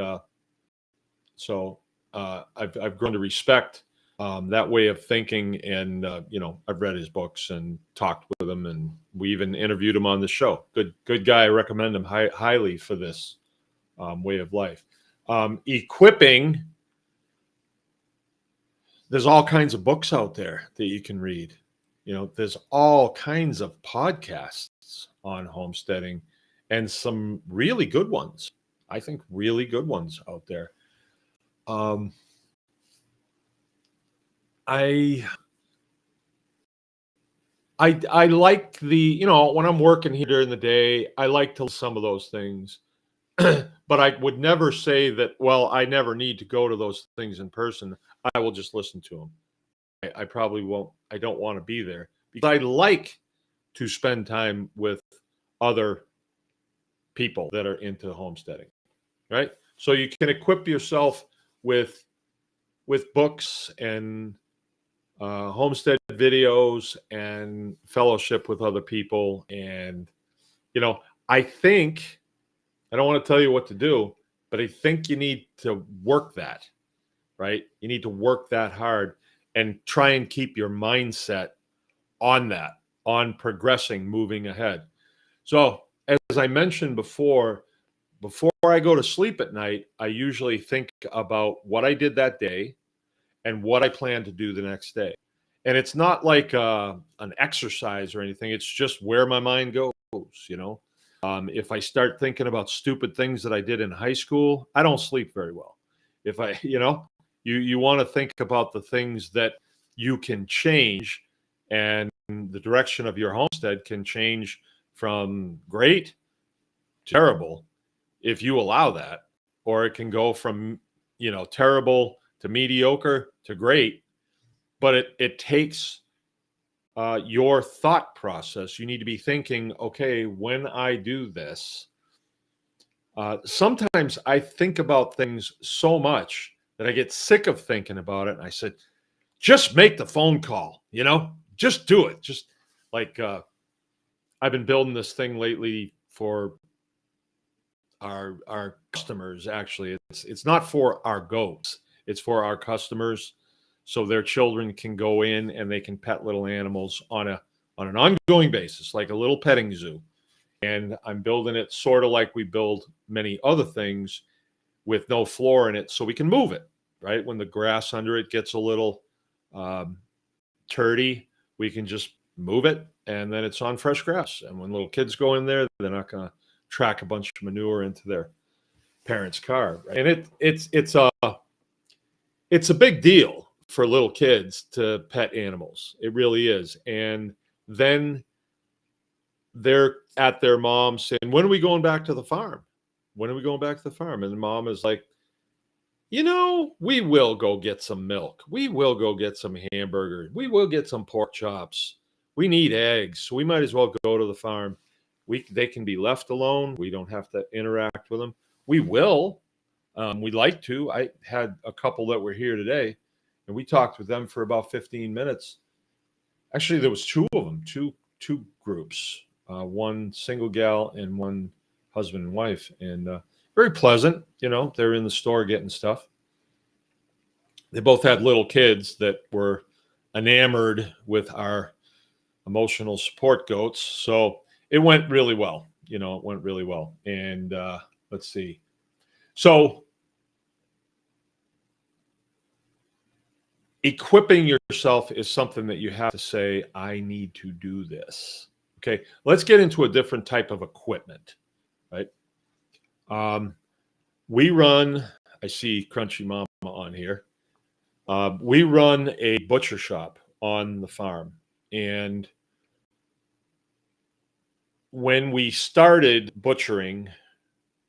so I've grown to respect that way of thinking. And, I've read his books and talked with him, and we even interviewed him on the show. Good guy. I recommend him highly for this way of life. Equipping, there's all kinds of books out there that you can read. There's all kinds of podcasts on homesteading and some really good ones. I think really good ones out there. I like when I'm working here during the day, I like to some of those things, but I would never say that, well, I never need to go to those things in person. I will just listen to them. I probably won't. I don't want to be there because I like to spend time with other people that are into homesteading, right? So you can equip yourself with books and homestead videos and fellowship with other people. And, I think, I don't want to tell you what to do, but I think you need to work that, right? You need to work that hard and try and keep your mindset on that, on progressing, moving ahead. So, as I mentioned before I go to sleep at night, I usually think about what I did that day and what I plan to do the next day. And it's not like an exercise or anything. It's just where my mind goes, If I start thinking about stupid things that I did in high school, I don't sleep very well. If I, you want to think about the things that you can change, and the direction of your homestead can change from great to terrible if you allow that, or it can go from, terrible to mediocre to great. But it takes your thought process. You need to be thinking, okay, when I do this, Sometimes I think about things so much that I get sick of thinking about it. And I said, just make the phone call, just do it. Just like I've been building this thing lately for our customers. Actually, it's not for our goats, it's for our customers, so their children can go in and they can pet little animals on an ongoing basis, like a little petting zoo. And I'm building it sort of like we build many other things, with no floor in it, so we can move it. Right when the grass under it gets a little um, turdy, we can just move it, and then it's on fresh grass. And when little kids go in there, they're not going to track a bunch of manure into their parents' car. Right? And it's a big deal for little kids to pet animals. It really is. And then they're at their mom saying, "When are we going back to the farm? When are we going back to the farm?" And the mom is like, we will go get some milk. We will go get some hamburgers. We will get some pork chops. We need eggs. So we might as well go to the farm. They can be left alone. We don't have to interact with them. We will. We'd like to. I had a couple that were here today, and we talked with them for about 15 minutes. Actually, there was two of them, two groups, one single gal and one husband and wife, and very pleasant. They're in the store getting stuff. They both had little kids that were enamored with our emotional support goats, so it went really well. It went really well. And let's see. So equipping yourself is something that you have to say, I need to do this. Okay, let's get into a different type of equipment, right? We run, I see Crunchy Mama on here. We run a butcher shop on the farm. And when we started butchering,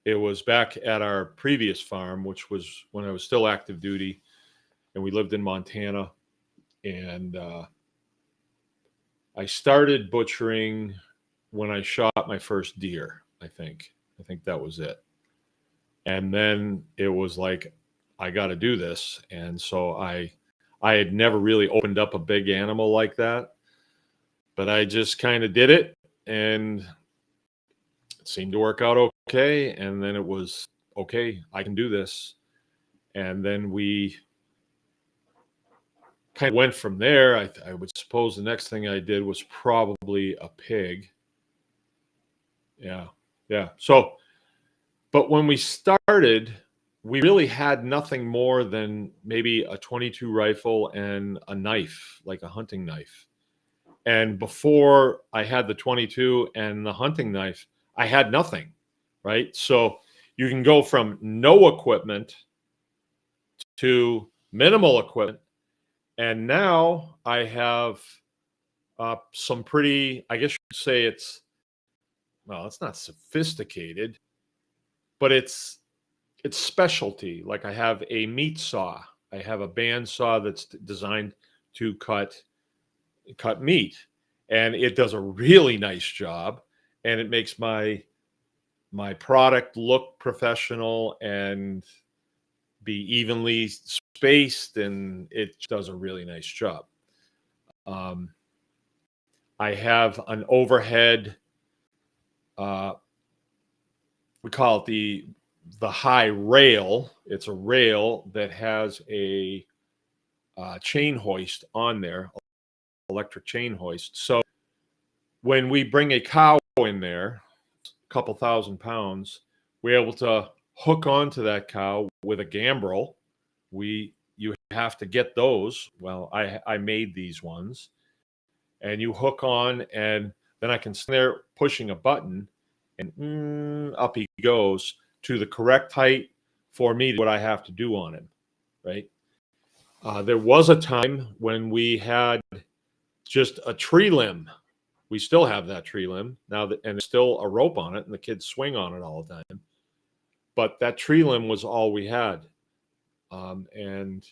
it was back at our previous farm, which was when I was still active duty, and we lived in Montana. And I started butchering when I shot my first deer, I think. I think that was it. And then it was like, I got to do this. And so I had never really opened up a big animal like that, but I just kind of did it, and it seemed to work out okay. And then it was, okay, I can do this. And then we kind of went from there. I would suppose the next thing I did was probably a pig. Yeah. So, but when we started, we really had nothing more than maybe a 22 rifle and a knife, like a hunting knife. And before I had the 22 and the hunting knife, I had nothing, right? So you can go from no equipment to minimal equipment. And now I have some pretty, I guess you could say it's not sophisticated, but it's specialty. Like I have a meat saw. I have a band saw that's designed to cut meat, and it does a really nice job, and it makes my product look professional and be evenly spaced, and it does a really nice job. I have an overhead, we call it the high rail. It's a rail that has a chain hoist on there, electric chain hoist. So when we bring a cow in there, a couple thousand pounds, we're able to hook onto that cow with a gambrel. You have to get those. Well, I made these ones, and you hook on, and then I can stand there pushing a button, and up he goes to the correct height for me, what I have to do on him, right? There was a time when we had just a tree limb. We still have that tree limb now, and there's still a rope on it, and the kids swing on it all the time. But that tree limb was all we had. And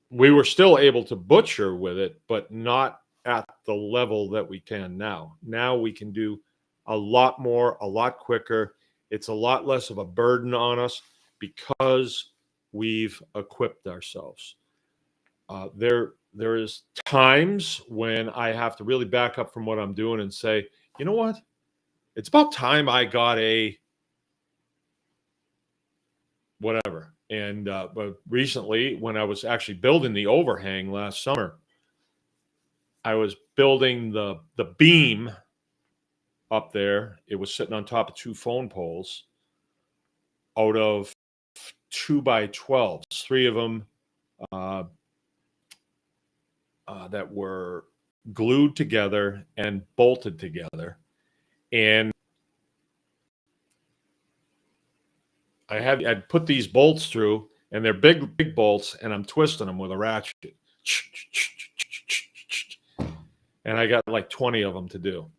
we were still able to butcher with it, but not at the level that we can now. Now we can do a lot more, a lot quicker, It's a lot less of a burden on us because we've equipped ourselves. There is times when I have to really back up from what I'm doing and say, you know what? It's about time I got a whatever. And but recently, when I was actually building the overhang last summer, I was building the beam up there. It was sitting on top of 2 phone poles out of 2x12s, 3 of them uh, that were glued together and bolted together. And I'd put these bolts through, and they're big bolts, and I'm twisting them with a ratchet. And I got like 20 of them to do.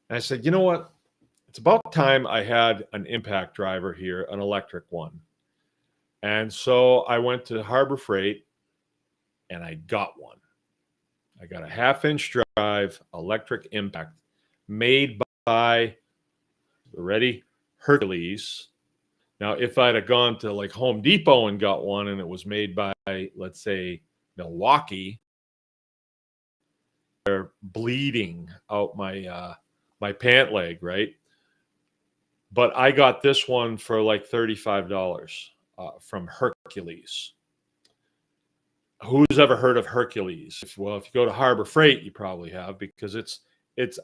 And I said, you know what? It's about time I had an impact driver here, an electric one. And so I went to Harbor Freight and I got one. I got a 1/2-inch drive electric impact made by, ready, Hercules. Now, if I'd have gone to like Home Depot and got one and it was made by, let's say, Milwaukee, they're bleeding out my pant leg, right? But I got this one for like $35 from Hercules. Who's ever heard of Hercules? Well, if you go to Harbor Freight, you probably have, because it's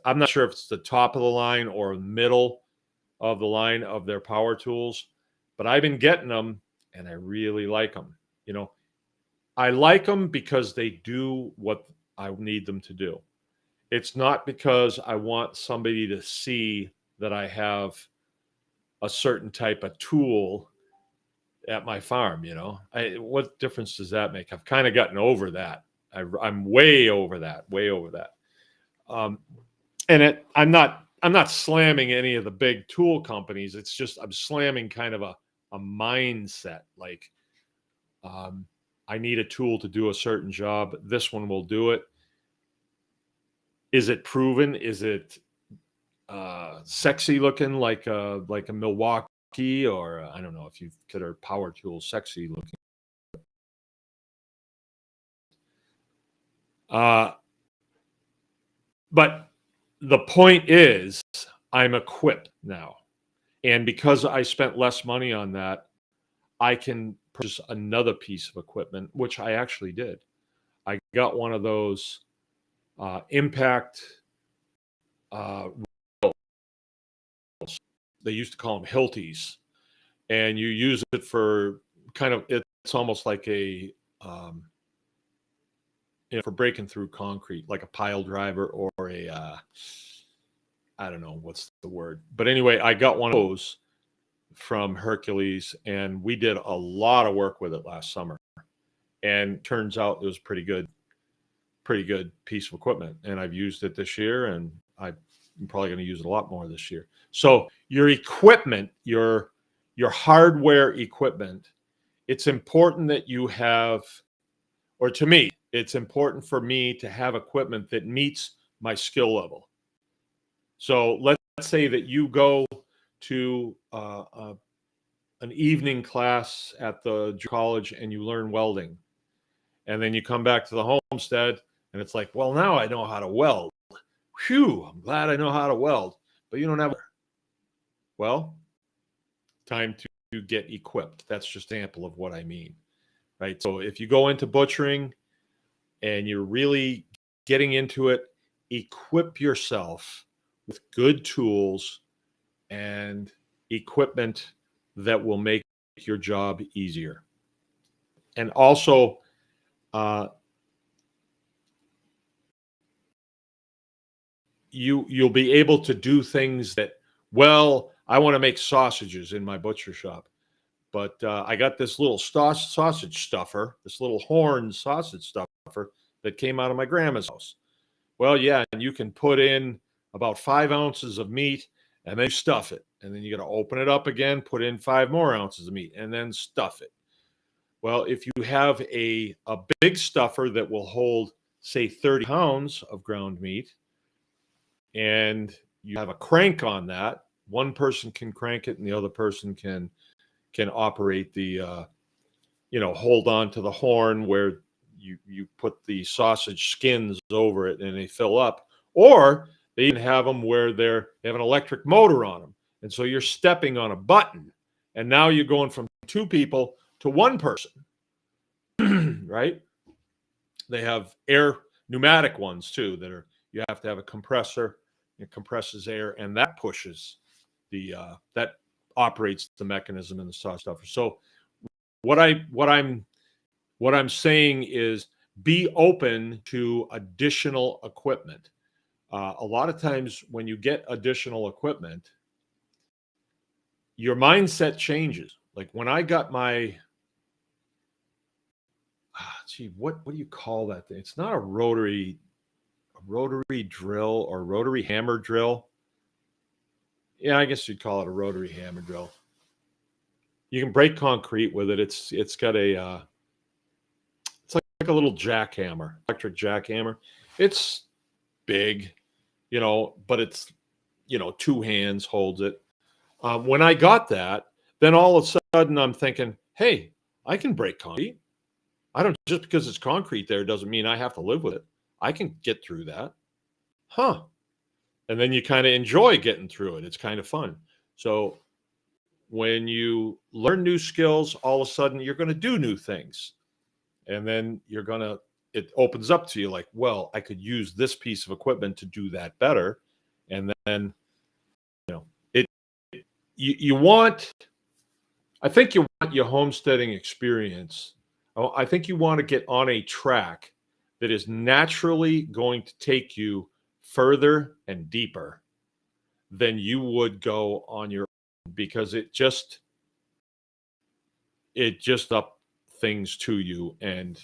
I'm not sure if it's the top of the line or middle of the line of their power tools, but I've been getting them and I really like them. You know, I like them because they do what I need them to do. It's not because I want somebody to see that I have a certain type of tool at my farm. What difference does that make? I've kind of gotten over that. I'm way over that, and I'm not slamming any of the big tool companies. It's just I'm slamming kind of a mindset. Like, I need a tool to do a certain job. This one will do it. Is it proven? Is it sexy looking like a Milwaukee, or I don't know if you consider power tools sexy looking. But the point is, I'm equipped now. And because I spent less money on that, I can purchase another piece of equipment, which I actually did. I got one of those impact they used to call them Hilties, and you use it for it's almost like a for breaking through concrete, like a pile driver or a I don't know what's the word, but anyway, I got one of those from Hercules, and we did a lot of work with it last summer, and turns out it was pretty good piece of equipment, and I've used it this year, and I'm probably going to use it a lot more this year. So your equipment, your hardware equipment, it's important that you have, or to me, it's important for me to have equipment that meets my skill level. So let's say that you go to an evening class at the college and you learn welding, and then you come back to the homestead and it's like, well, now I know how to weld. Phew, I'm glad I know how to weld, but you don't have. Well, time to get equipped. That's just an example of what I mean, right? So if you go into butchering and you're really getting into it, equip yourself with good tools and equipment that will make your job easier. And also, you'll be able to do things that, well, I want to make sausages in my butcher shop, but I got this little sausage stuffer, this little horn sausage stuffer that came out of my grandma's house. Well, yeah, and you can put in about 5 ounces of meat and then you stuff it. And then you got to open it up again, put in 5 more ounces of meat, and then stuff it. Well, if you have a big stuffer that will hold, say, 30 pounds of ground meat, and you have a crank on that, one person can crank it and the other person can operate the hold on to the horn where you put the sausage skins over it and they fill up, or they even have them where they have an electric motor on them, and so you're stepping on a button, and now you're going from two people to one person. Right? They have air pneumatic ones too that are, you have to have a compressor. It compresses air, and that pushes that operates the mechanism in the saw stuffer. So what I'm saying is be open to additional equipment. A lot of times when you get additional equipment, your mindset changes. Like when I got my what do you call that thing? It's not a rotary drill or rotary hammer drill. Yeah, I guess you'd call it a rotary hammer drill. You can break concrete with it. It's got a it's like a little jackhammer, electric jackhammer. It's big, but it's two hands holds it. When I got that, then all of a sudden I'm thinking, hey, I can break concrete. I don't, just because it's concrete there doesn't mean I have to live with it. I can get through that. Huh. And then you kind of enjoy getting through it. It's kind of fun. So when you learn new skills, all of a sudden you're going to do new things. And then it opens up to you like, well, I could use this piece of equipment to do that better. And then, I think you want your homesteading experience. I think you want to get on a track that is naturally going to take you further and deeper than you would go on your own, because it just up things to you, and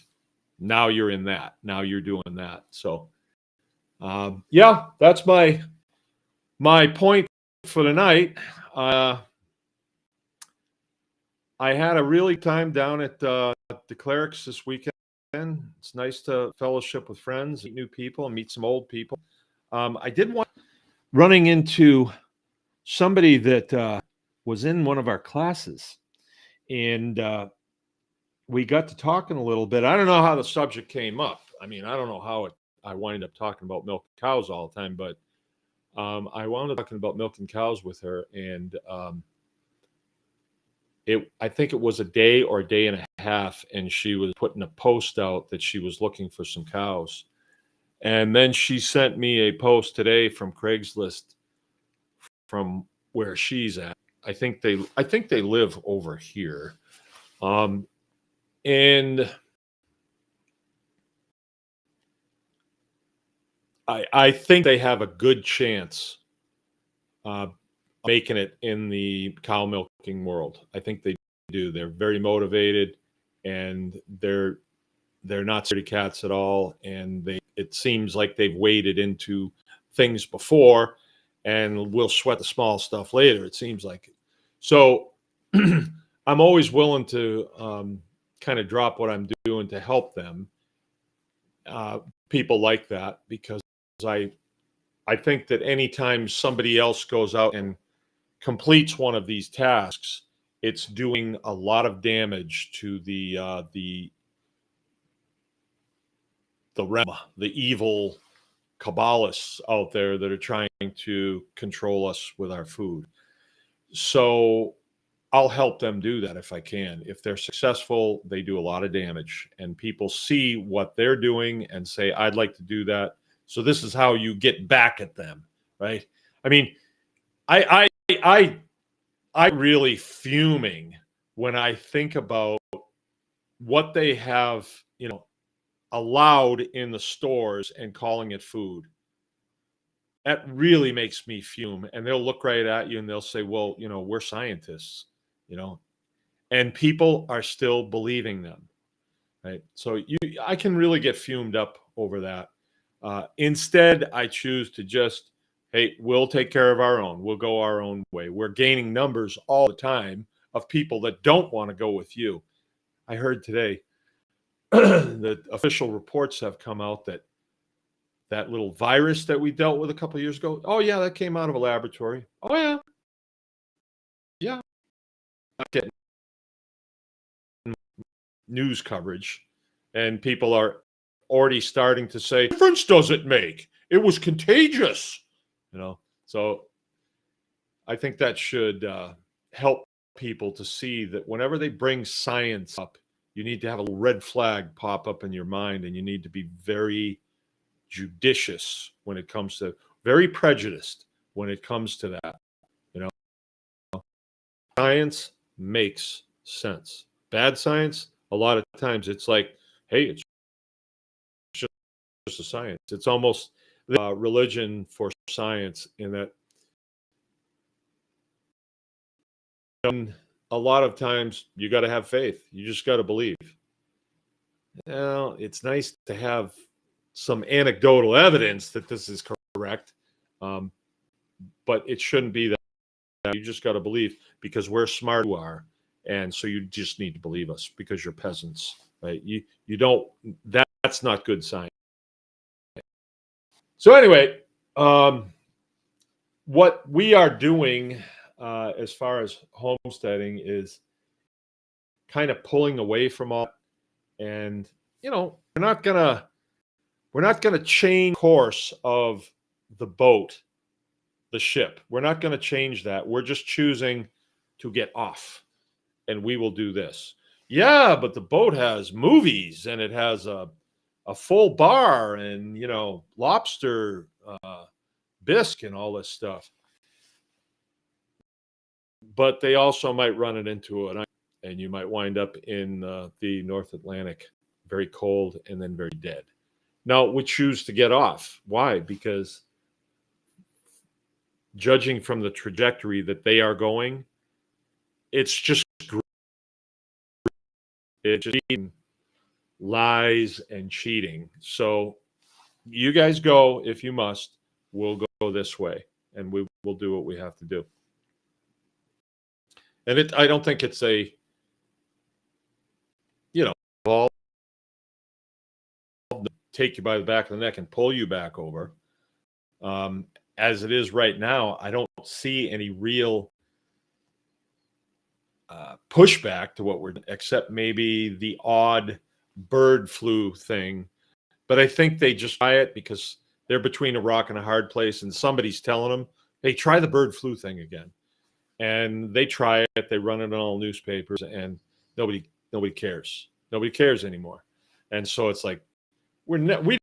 now you're in that. Now you're doing that. So, yeah, that's my point for tonight. I had a really time down at the Clerics this weekend. It's nice to fellowship with friends, meet new people, and meet some old people. I did want running into somebody that was in one of our classes, and we got to talking a little bit. I don't know how the subject came up. I mean, I don't know how I wind up talking about milk cows all the time, but I wound up talking about milking cows with her, and I think it was a day or a day and a half, and she was putting a post out that she was looking for some cows. And then she sent me a post today from Craigslist from where she's at. I think they live over here. And I think they have a good chance making it in the cow milking world. I think they do. They're very motivated, and they're not scaredy cats at all. And it seems like they've waded into things before and will sweat the small stuff later. It seems like. So I'm always willing to kind of drop what I'm doing to help them. People like that, because I think that anytime somebody else goes out and completes one of these tasks, it's doing a lot of damage to the realm, the evil Kabbalists out there that are trying to control us with our food. So I'll help them do that if I can. If they're successful, they do a lot of damage, and people see what they're doing and say, I'd like to do that. So this is how you get back at them, right? I mean, I'm really fuming when I think about what they have, allowed in the stores and calling it food. That really makes me fume. And they'll look right at you and they'll say, well, we're scientists, and people are still believing them, right? So I can really get fumed up over that. Instead, I choose to just, hey, we'll take care of our own. We'll go our own way. We're gaining numbers all the time of people that don't want to go with you. I heard today the official reports have come out that little virus that we dealt with a couple of years ago, oh, yeah, that came out of a laboratory. Oh, yeah. getting news coverage, and people are already starting to say, difference does it make? It was contagious, So I think that should help people to see that whenever they bring science up, you need to have a red flag pop up in your mind, and you need to be very judicious when it comes to, very prejudiced when it comes to that. Science makes sense. Bad science, a lot of times it's like, hey, it's just a science. It's almost religion for science, in that a lot of times you got to have faith. You just got to believe. Well, it's nice to have some anecdotal evidence that this is correct, but it shouldn't be that. You just got to believe, because we're smart you are, and so you just need to believe us because you're peasants, right? You don't. That's not good science. So anyway, what we are doing as far as homesteading is kind of pulling away from all, and we're not gonna change course of the boat, the ship. We're not going to change that. We're just choosing to get off, and we will do this. Yeah, but the boat has movies, and it has a full bar, and lobster bisque and all this stuff. But they also might run it into an ice, and you might wind up in the North Atlantic, very cold and then very dead. Now, we choose to get off. Why? Because judging from the trajectory that they are going, it's just lies and cheating. So you guys go if you must. We'll go this way, and we will do what we have to do. And I don't think it's a, ball take you by the back of the neck and pull you back over. As it is right now, I don't see any real pushback to what we're doing, except maybe the odd bird flu thing. But I think they just try it because they're between a rock and a hard place, and somebody's telling them, hey, try the bird flu thing again. And they try it, they run it on all newspapers, and nobody cares. Nobody cares anymore. And so it's like, we don't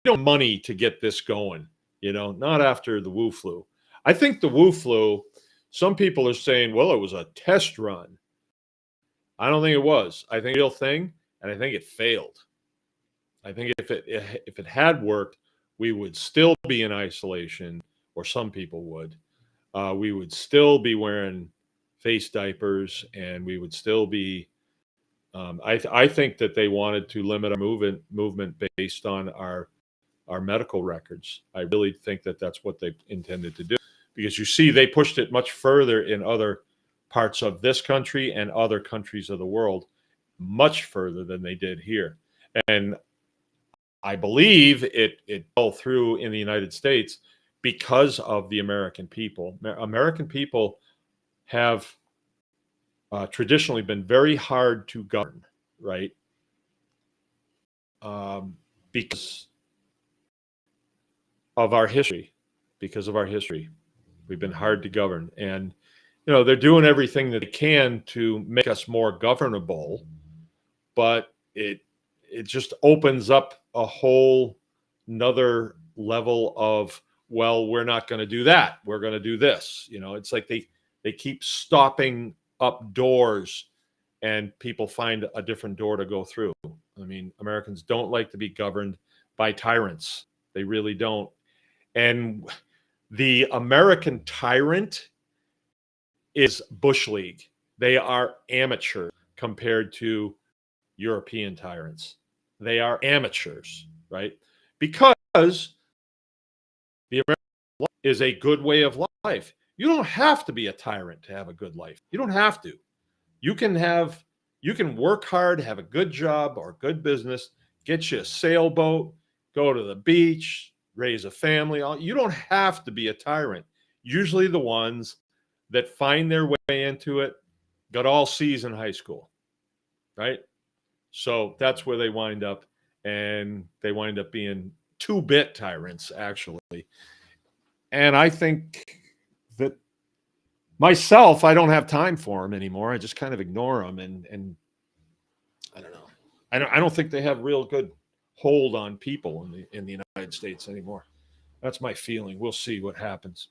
have money to get this going, not after the Wu flu. I think the Wu flu, some people are saying, well, it was a test run. I don't think it was. I think it's a real thing, and I think it failed. I think if it had worked, we would still be in isolation, or some people would. We would still be wearing face diapers, and we would still be. I think that they wanted to limit our movement based on our medical records. I really think that that's what they intended to do, because you see, they pushed it much further in other parts of this country and other countries of the world, much further than they did here. And I believe it fell through in the United States because of the American people. American people have traditionally been very hard to govern, right? Because of our history. We've been hard to govern. And, they're doing everything that they can to make us more governable, but it just opens up a whole another level of, well, we're not going to do that. We're going to do this. It's like they keep stopping up doors, and people find a different door to go through. I mean, Americans don't like to be governed by tyrants. They really don't. And the American tyrant is Bush League. They are amateur compared to European tyrants. They are amateurs, right? Because the American life is a good way of life. You don't have to be a tyrant to have a good life. You don't have to. You can work hard, have a good job or good business, get you a sailboat, go to the beach, raise a family. You don't have to be a tyrant. Usually the ones that find their way into it got all C's in high school, right? So that's where they wind up, and they wind up being 2-bit tyrants, actually. And I think that myself, I don't have time for them anymore. I just kind of ignore them, and I don't know. I don't think they have real good hold on people in the United States anymore. That's my feeling. We'll see what happens.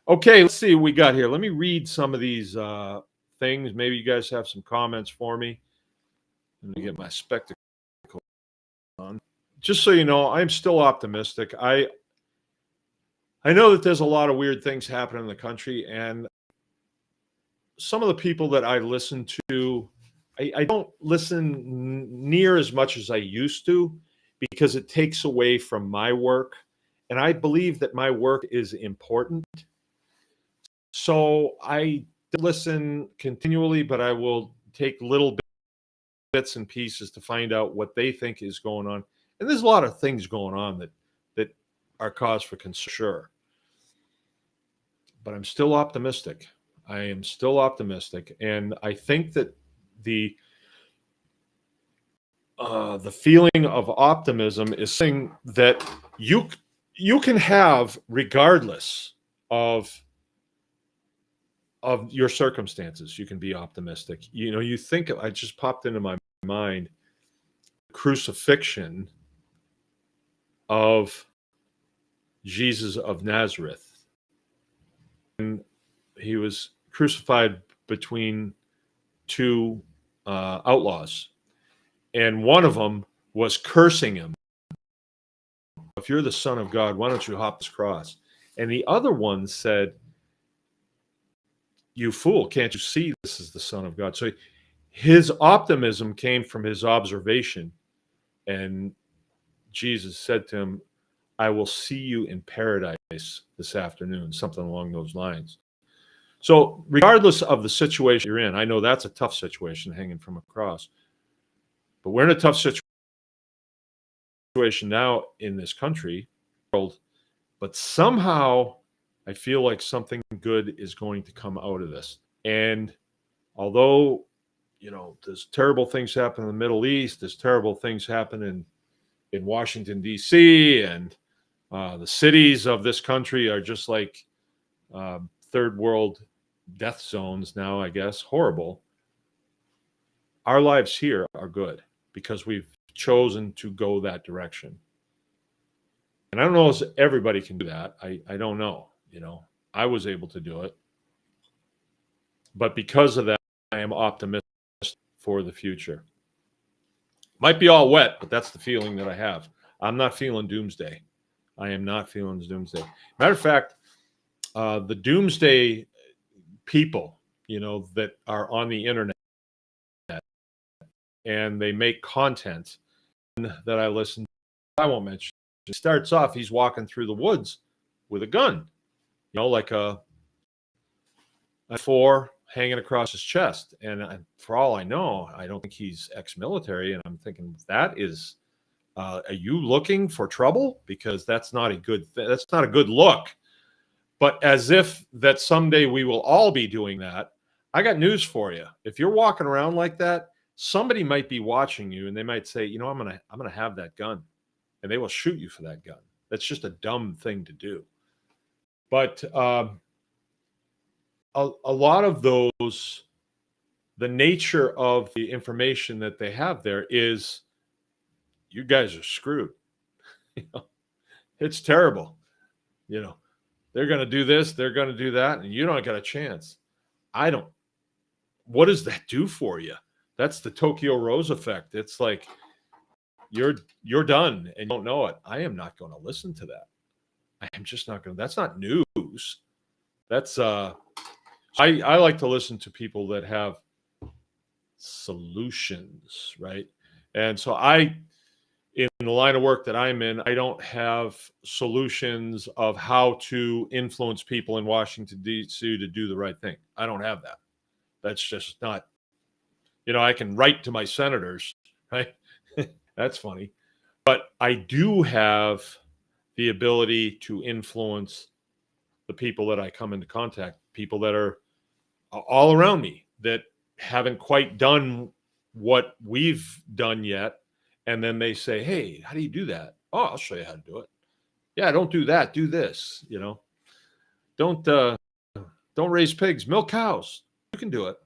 Okay, let's see what we got here. Let me read some of these things. Maybe you guys have some comments for me. Let me get my spectacles on. Just so you know, I'm still optimistic. I know that there's a lot of weird things happening in the country, and some of the people that I listen to, I don't listen near as much as I used to because it takes away from my work. And I believe that my work is important. So I listen continually, but I will take little bits and pieces to find out what they think is going on. And there's a lot of things going on that are cause for concern, sure. But I'm still optimistic. I am still optimistic, and I think that the feeling of optimism is something that you can have regardless of your circumstances. You can be optimistic. You know, you think I just popped into my mind crucifixion of Jesus of Nazareth. And he was crucified between two outlaws, and one of them was cursing him. If you're the Son of God, why don't you hop this cross? And the other one said, you fool, can't you see this is the Son of God? So his optimism came from his observation. And Jesus said to him, I will see you in paradise this afternoon, something along those lines. So regardless of the situation you're in, I know that's a tough situation, hanging from a cross. But we're in a tough situation now in this country, world, but somehow I feel like something good is going to come out of this. And although, you know, there's terrible things happen in the Middle East, there's terrible things happen in Washington, D.C., and the cities of this country are just like third world death zones now, I guess. Horrible. Our lives here are good because we've chosen to go that direction. And I don't know if everybody can do that. I don't know. You know, I was able to do it. But because of that, I am optimistic for the future. Might be all wet, but that's the feeling that I have. I'm not feeling doomsday. I am not feeling doomsday. Matter of fact, the doomsday people, you know, that are on the internet and they make content that I listen to, I won't mention. It starts off, he's walking through the woods with a gun, you know, like a 4 hanging across his chest. And for all I know, I don't think he's ex-military. And I'm thinking, that is, are you looking for trouble? Because that's not a good that's not a good look. But as if that someday we will all be doing that, I got news for you. If you're walking around like that, somebody might be watching you, and they might say, you know, I'm gonna have that gun, and they will shoot you for that gun. That's just a dumb thing to do. But a lot of those, the nature of the information that they have there is, you guys are screwed. You know, it's terrible. You know, they're going to do this, they're going to do that, and you don't got a chance. I don't. What does that do for you? That's the Tokyo Rose effect. It's like you're done and you don't know it. I am not going to listen to that. I am just not going to. That's not news. That's I like to listen to people that have solutions, right? And so in the line of work that I'm in, I don't have solutions of how to influence people in Washington, D.C. to do the right thing. I don't have that. That's just not, you know, I can write to my senators, right? That's funny. But I do have the ability to influence the people that I come into contact, people that are all around me that haven't quite done what we've done yet. And then they say, hey, how do you do that? Oh, I'll show you how to do it. Yeah, don't do that. Do this. Don't raise pigs. Milk cows. You can do it.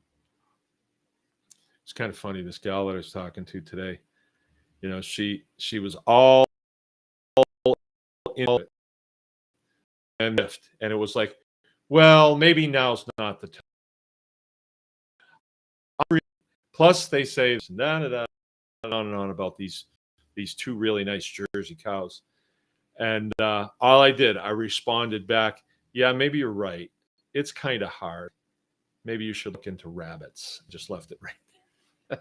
It's kind of funny. This gal that I was talking to today, she was all in it, and it was like, well, maybe now's not the time. Plus, they say on and on about these two really nice Jersey cows. And all I responded back, yeah, maybe you're right. It's kind of hard. Maybe you should look into rabbits. Just left it right there.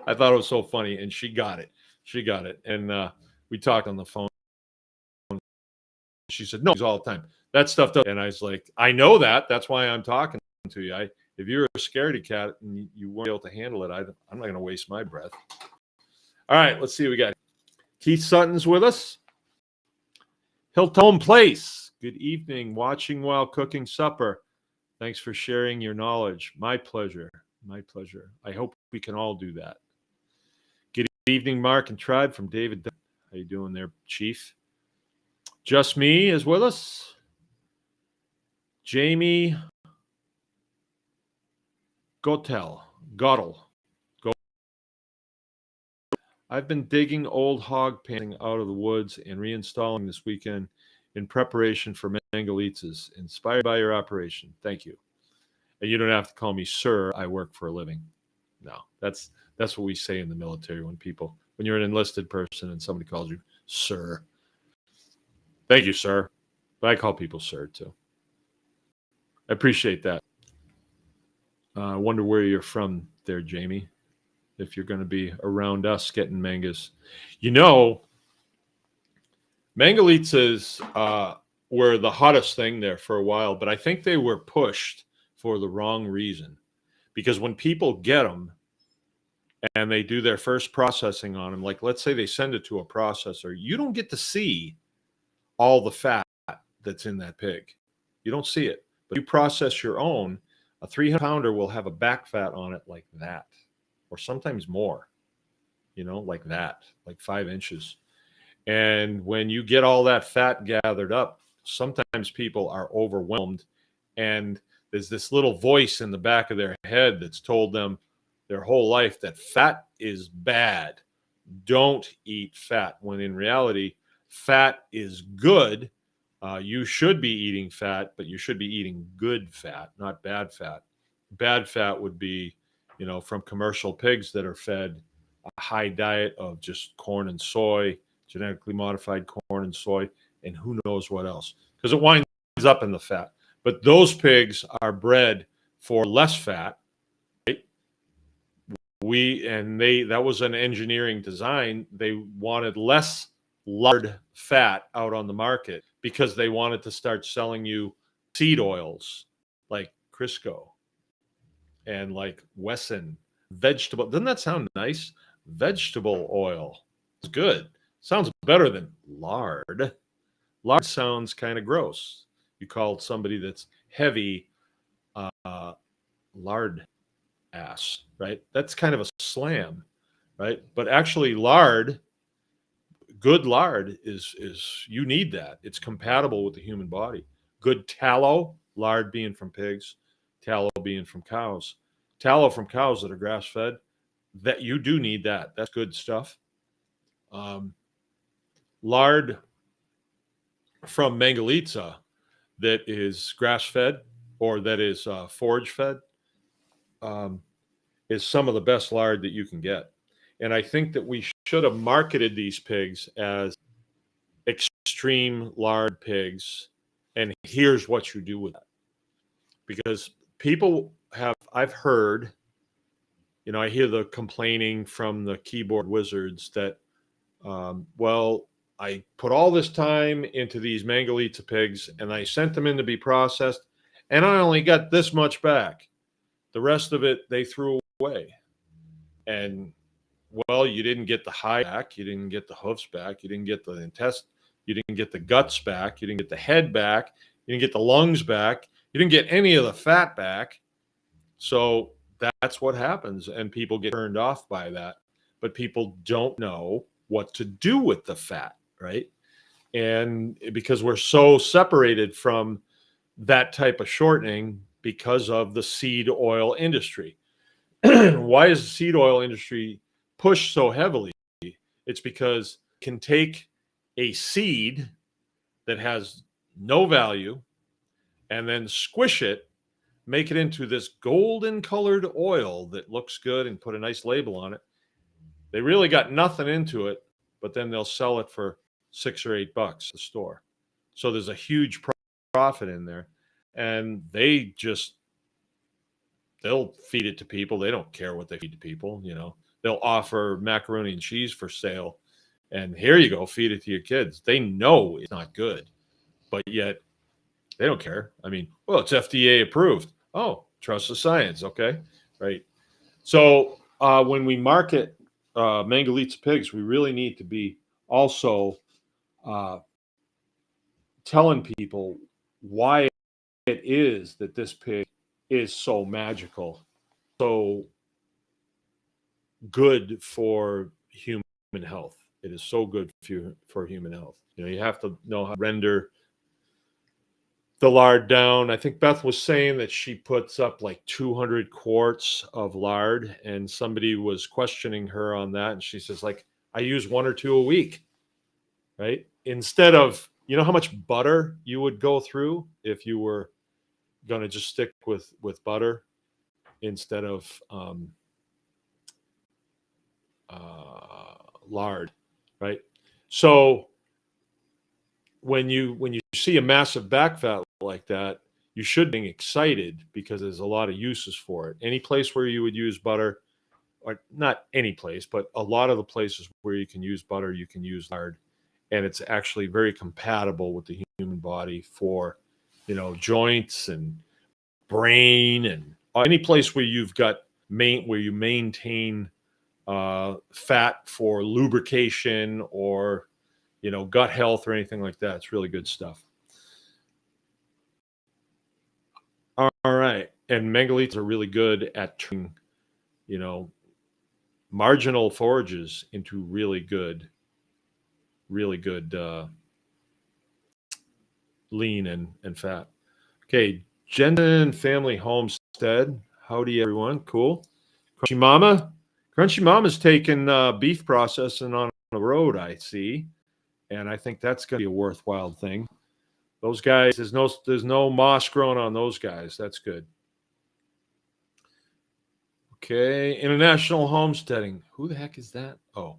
I thought it was so funny, and she got it. And we talked on the phone. She said, no, all the time. That stuff does. And I was like, I know that. That's why I'm talking to you. If you're a scaredy cat and you weren't able to handle it, I'm not going to waste my breath. All right, let's see what we got. Keith Sutton's with us. Hilltone Place. Good evening. Watching while cooking supper. Thanks for sharing your knowledge. My pleasure. My pleasure. I hope we can all do that. Good evening, Mark and Tribe from David. How you doing there, Chief? Just Me is with us. Jamie Gottel. I've been digging old hog panning out of the woods and reinstalling this weekend in preparation for Mangalitzas. Inspired by your operation. Thank you. And you don't have to call me sir. I work for a living. No, that's what we say in the military when you're an enlisted person and somebody calls you sir. Thank you, sir. But I call people sir too. I appreciate that. I wonder where you're from there, Jamie, if you're going to be around us getting mangas. Mangalitzas were the hottest thing there for a while, but I think they were pushed for the wrong reason. Because when people get them and they do their first processing on them, like let's say they send it to a processor, you don't get to see all the fat that's in that pig. You don't see it. But you process your own, a 300-pounder will have a back fat on it like that, or sometimes more, like that, like 5 inches. And when you get all that fat gathered up, sometimes people are overwhelmed, and there's this little voice in the back of their head that's told them their whole life that fat is bad. Don't eat fat, when in reality, fat is good. You should be eating fat, but you should be eating good fat, not bad fat. Bad fat would be, from commercial pigs that are fed a high diet of just corn and soy, genetically modified corn and soy, and who knows what else, because it winds up in the fat. But those pigs are bred for less fat, right? That was an engineering design. They wanted less lard fat out on the market because they wanted to start selling you seed oils like Crisco and like Wesson vegetable. Doesn't that sound nice? Vegetable oil. It's good. Sounds better than lard. Lard sounds kind of gross. You called somebody that's heavy lard ass, right? That's kind of a slam, right? But actually lard, good lard is you need that. It's compatible with the human body. Good tallow, lard being from pigs, tallow being from cows. Tallow from cows that are grass-fed, that you do need that. That's good stuff. Lard from Mangalitsa that is grass-fed or that is forage-fed is some of the best lard that you can get. And I think that we should have marketed these pigs as extreme lard pigs, and here's what you do with that. Because I've heard, I hear the complaining from the keyboard wizards that, I put all this time into these Mangalitsa pigs and I sent them in to be processed and I only got this much back. The rest of it they threw away. And you didn't get the hide back, you didn't get the hoofs back, you didn't get the intestine, you didn't get the guts back, you didn't get the head back, you didn't get the lungs back, you didn't get any of the fat back. So that's what happens, and people get turned off by that. But people don't know what to do with the fat, right? And because we're so separated from that type of shortening because of the seed oil industry. Why is the seed oil industry pushed so heavily? It's because it can take a seed that has no value and then squish it, make it into this golden colored oil that looks good and put a nice label on it. They really got nothing into it, but then they'll sell it for $6 or $8 at the store. So there's a huge profit in there. And they'll feed it to people. They don't care what they feed to people. They'll offer macaroni and cheese for sale. And here you go, feed it to your kids. They know it's not good, but yet they don't care. I mean, well, it's FDA approved. Oh, trust the science. Okay. Right. So when we market Mangalitsa pigs, we really need to be also telling people why it is that this pig is so magical, so good for human health. It is so good for human health. You have to know how to render the lard down. I think Beth was saying that she puts up like 200 quarts of lard, and somebody was questioning her on that, and she says, like, I use 1 or 2 a week, right? Instead of, how much butter you would go through if you were going to just stick with butter instead of lard, right? So when you see a massive back fat like that, you should be excited because there's a lot of uses for it. Any place where you would use butter, or not any place, but a lot of the places where you can use butter, you can use lard, and it's actually very compatible with the human body for, joints and brain, and any place where you've got where you maintain fat for lubrication or gut health or anything like that. It's really good stuff. All right. And Mangalitas are really good at turning, marginal forages into really good lean and fat. Okay. Jensen Family Homestead. Howdy, everyone. Cool. Crunchy Mama's taking beef processing on the road, I see. And I think that's going to be a worthwhile thing. Those guys, there's no moss growing on those guys. That's good. Okay, International Homesteading. Who the heck is that? Oh,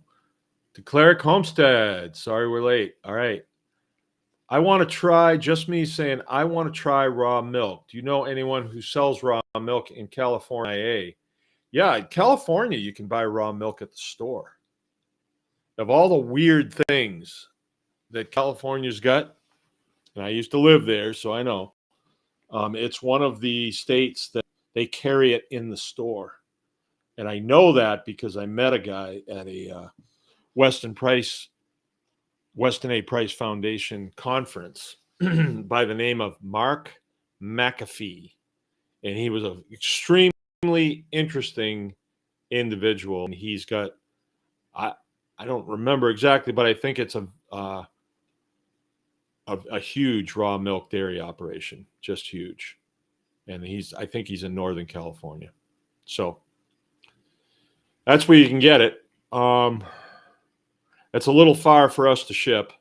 Declaric Homestead. Sorry we're late. All right. I want to try, just me saying, I want to try raw milk. Do you know anyone who sells raw milk in California? Yeah, in California, you can buy raw milk at the store. Of all the weird things that California's got, and I used to live there, so I know, it's one of the states that they carry it in the store. And I know that because I met a guy at a Weston A. Price Foundation conference by the name of Mark McAfee. And he was an extremely interesting individual. And he's got, I don't remember exactly, but I think it's a huge raw milk dairy operation, just huge. And I think he's in Northern California. So that's where you can get it. It's a little far for us to ship,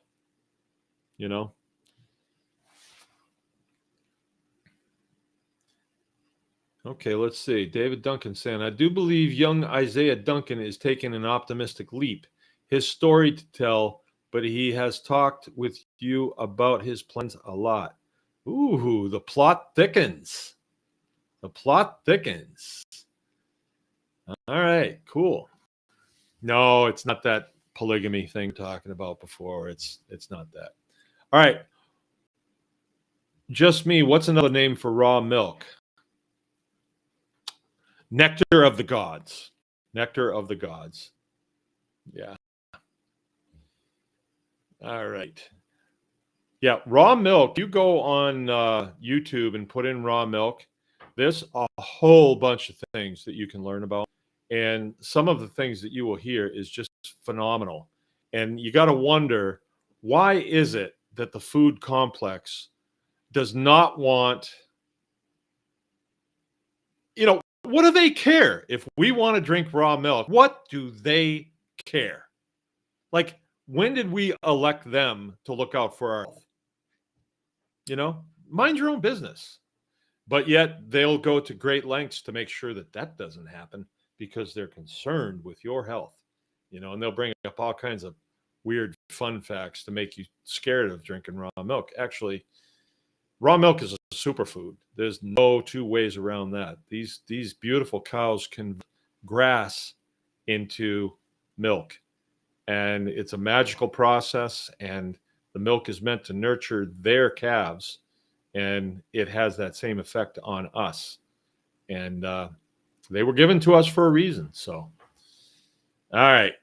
Okay, let's see. David Duncan saying, I do believe young Isaiah Duncan is taking an optimistic leap. His story to tell, but he has talked with you about his plans a lot. Ooh, the plot thickens. The plot thickens. All right, cool. No, it's not that polygamy thing talking about before. It's not that. All right. Just me. What's another name for raw milk? Nectar of the gods. Nectar of the gods. Yeah. All right. Yeah, raw milk. You go on YouTube and put in raw milk. there's a whole bunch of things that you can learn about. And some of the things that you will hear is just phenomenal. And you got to wonder, why is it that the food complex does not want, what do they care if we want to drink raw milk? What do they care? Like, when did we elect them to look out for our health? Mind your own business. But yet they'll go to great lengths to make sure that that doesn't happen because they're concerned with your health, and they'll bring up all kinds of weird fun facts to make you scared of drinking raw milk. Actually, raw milk is a superfood. There's no two ways around that. These beautiful cows convert grass into milk, and it's a magical process, and the milk is meant to nurture their calves, and it has that same effect on us. And they were given to us for a reason. So, all right.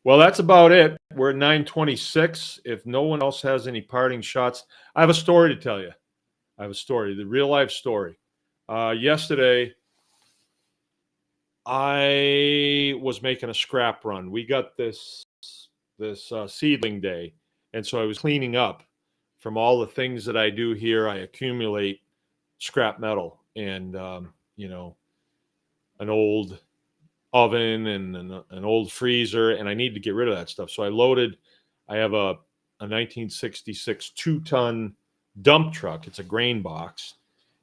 Well, that's about it. We're at 9:26. If no one else has any parting shots, I have a story to tell you. I have a story, the real life story. Yesterday, I was making a scrap run. We got this seedling day, and so I was cleaning up from all the things that I do here. I accumulate scrap metal and an old oven and an old freezer, and I need to get rid of that stuff. So I have a 1966 2-ton dump truck. It's a grain box,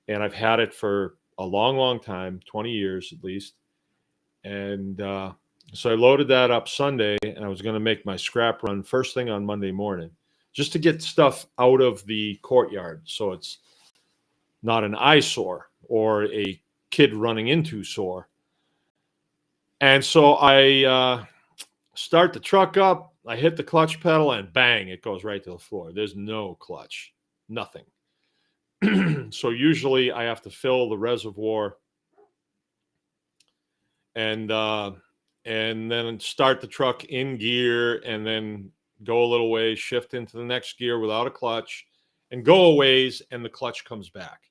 and I've had it for a long, long time, 20 years at least. And so I loaded that up Sunday, and I was going to make my scrap run first thing on Monday morning, just to get stuff out of the courtyard so it's not an eyesore or a kid running into sore. And so I start the truck up, I hit the clutch pedal, and bang, it goes right to the floor. There's no clutch, nothing. So usually I have to fill the reservoir and then start the truck in gear and then go a little way, shift into the next gear without a clutch, and go a ways, and the clutch comes back,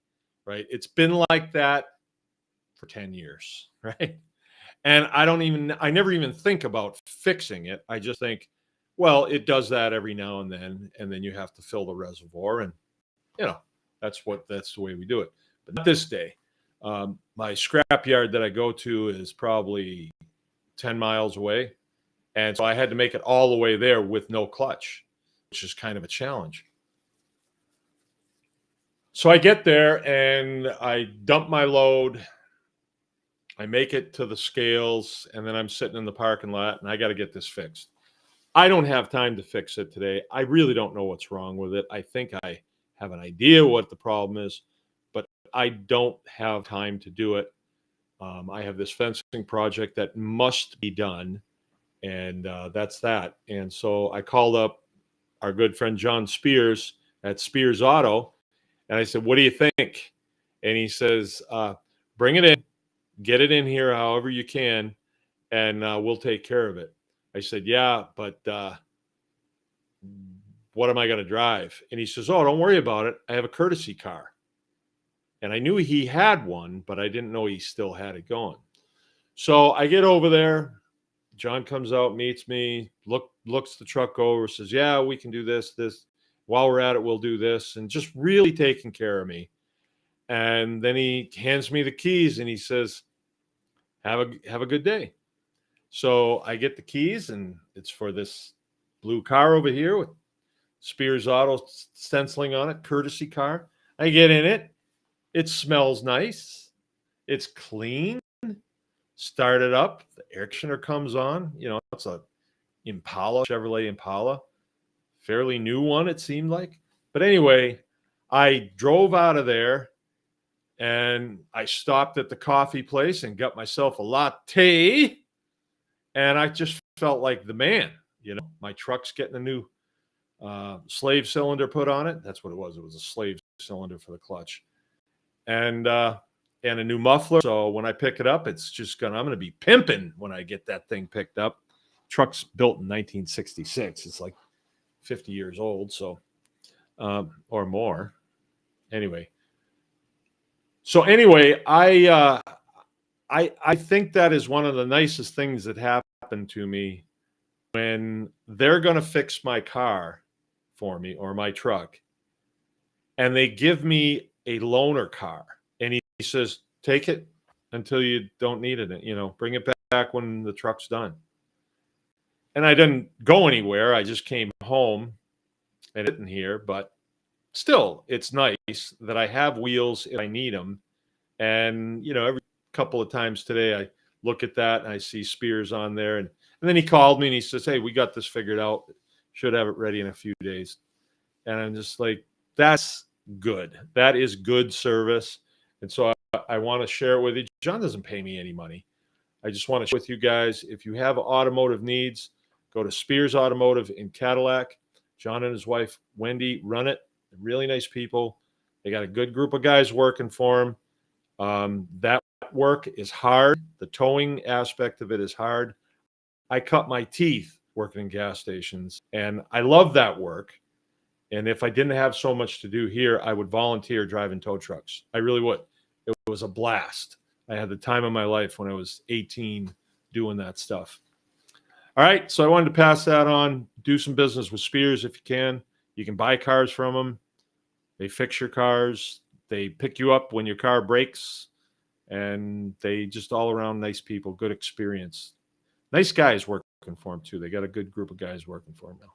right? It's been like that for 10 years, right? And I never even think about fixing it. I just think, well, it does that every now and then you have to fill the reservoir, and that's the way we do it. But not this day. My scrap yard that I go to is probably 10 miles away. And so I had to make it all the way there with no clutch, which is kind of a challenge. So I get there and I dump my load. I make it to the scales, and then I'm sitting in the parking lot, and I got to get this fixed. I don't have time to fix it today. I really don't know what's wrong with it. I think I have an idea what the problem is, but I don't have time to do it. I have this fencing project that must be done, and that's that. And so I called up our good friend John Spears at Spears Auto, and I said, "What do you think?" And he says, "Bring it in. Get it in here however you can, and we'll take care of it." I said, "Yeah, but what am I going to drive?" And he says, "Oh, don't worry about it. I have a courtesy car." And I knew he had one, but I didn't know he still had it going. So I get over there. John comes out, meets me, looks the truck over, says, "Yeah, we can do this. While we're at it, we'll do this," and just really taking care of me. And then he hands me the keys, and he says, have a good day." So I get the keys, and it's for this blue car over here with Spears Auto stenciling on it, courtesy car. I get in it. It smells nice. It's clean. Start it up. The air conditioner comes on. It's a Chevrolet Impala. Fairly new one, it seemed like. But anyway, I drove out of there, and I stopped at the coffee place and got myself a latte. And I just felt like the man. My truck's getting a new slave cylinder put on it. That's what it was. It was a slave cylinder for the clutch. And a new muffler. So when I pick it up, I'm going to be pimping when I get that thing picked up. Truck's built in 1966. It's like 50 years old, so or more. Anyway, So anyway, I think that is one of the nicest things that happened to me when they're going to fix my car for me or my truck, and they give me a loaner car, and he says, take it until you don't need it, bring it back when the truck's done. And I didn't go anywhere. I just came home and didn't here, but still, it's nice that I have wheels if I need them. And every couple of times today, I look at that and I see Spears on there, and then he called me and he says, "Hey, we got this figured out. Should have it ready in a few days." And I'm just like, that's good. That is good service. And so I want to share it with you. John doesn't pay me any money. I just want to share with you guys. If you have automotive needs, go to Spears Automotive in Cadillac. John and his wife, Wendy, run it. They're really nice people. They got a good group of guys working for them. That work is hard. The towing aspect of it is hard. I cut my teeth working in gas stations, and I love that work. And if I didn't have so much to do here, I would volunteer driving tow trucks. I really would. It was a blast. I had the time of my life when I was 18 doing that stuff. All right, so I wanted to pass that on. Do some business with Spears if you can. You can buy cars from them. They fix your cars. They pick you up when your car breaks. And they just all around nice people, good experience. Nice guys working for them, too. They got a good group of guys working for them now.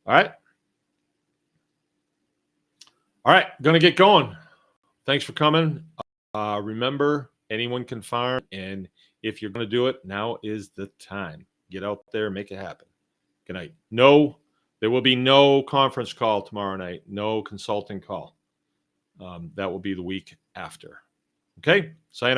All right. All right, going to get going. Thanks for coming. Remember, anyone can farm, and if you're going to do it, now is the time. Get out there, make it happen. Good night. No, there will be no conference call tomorrow night, no consulting call. That will be the week after. Okay, sayonara.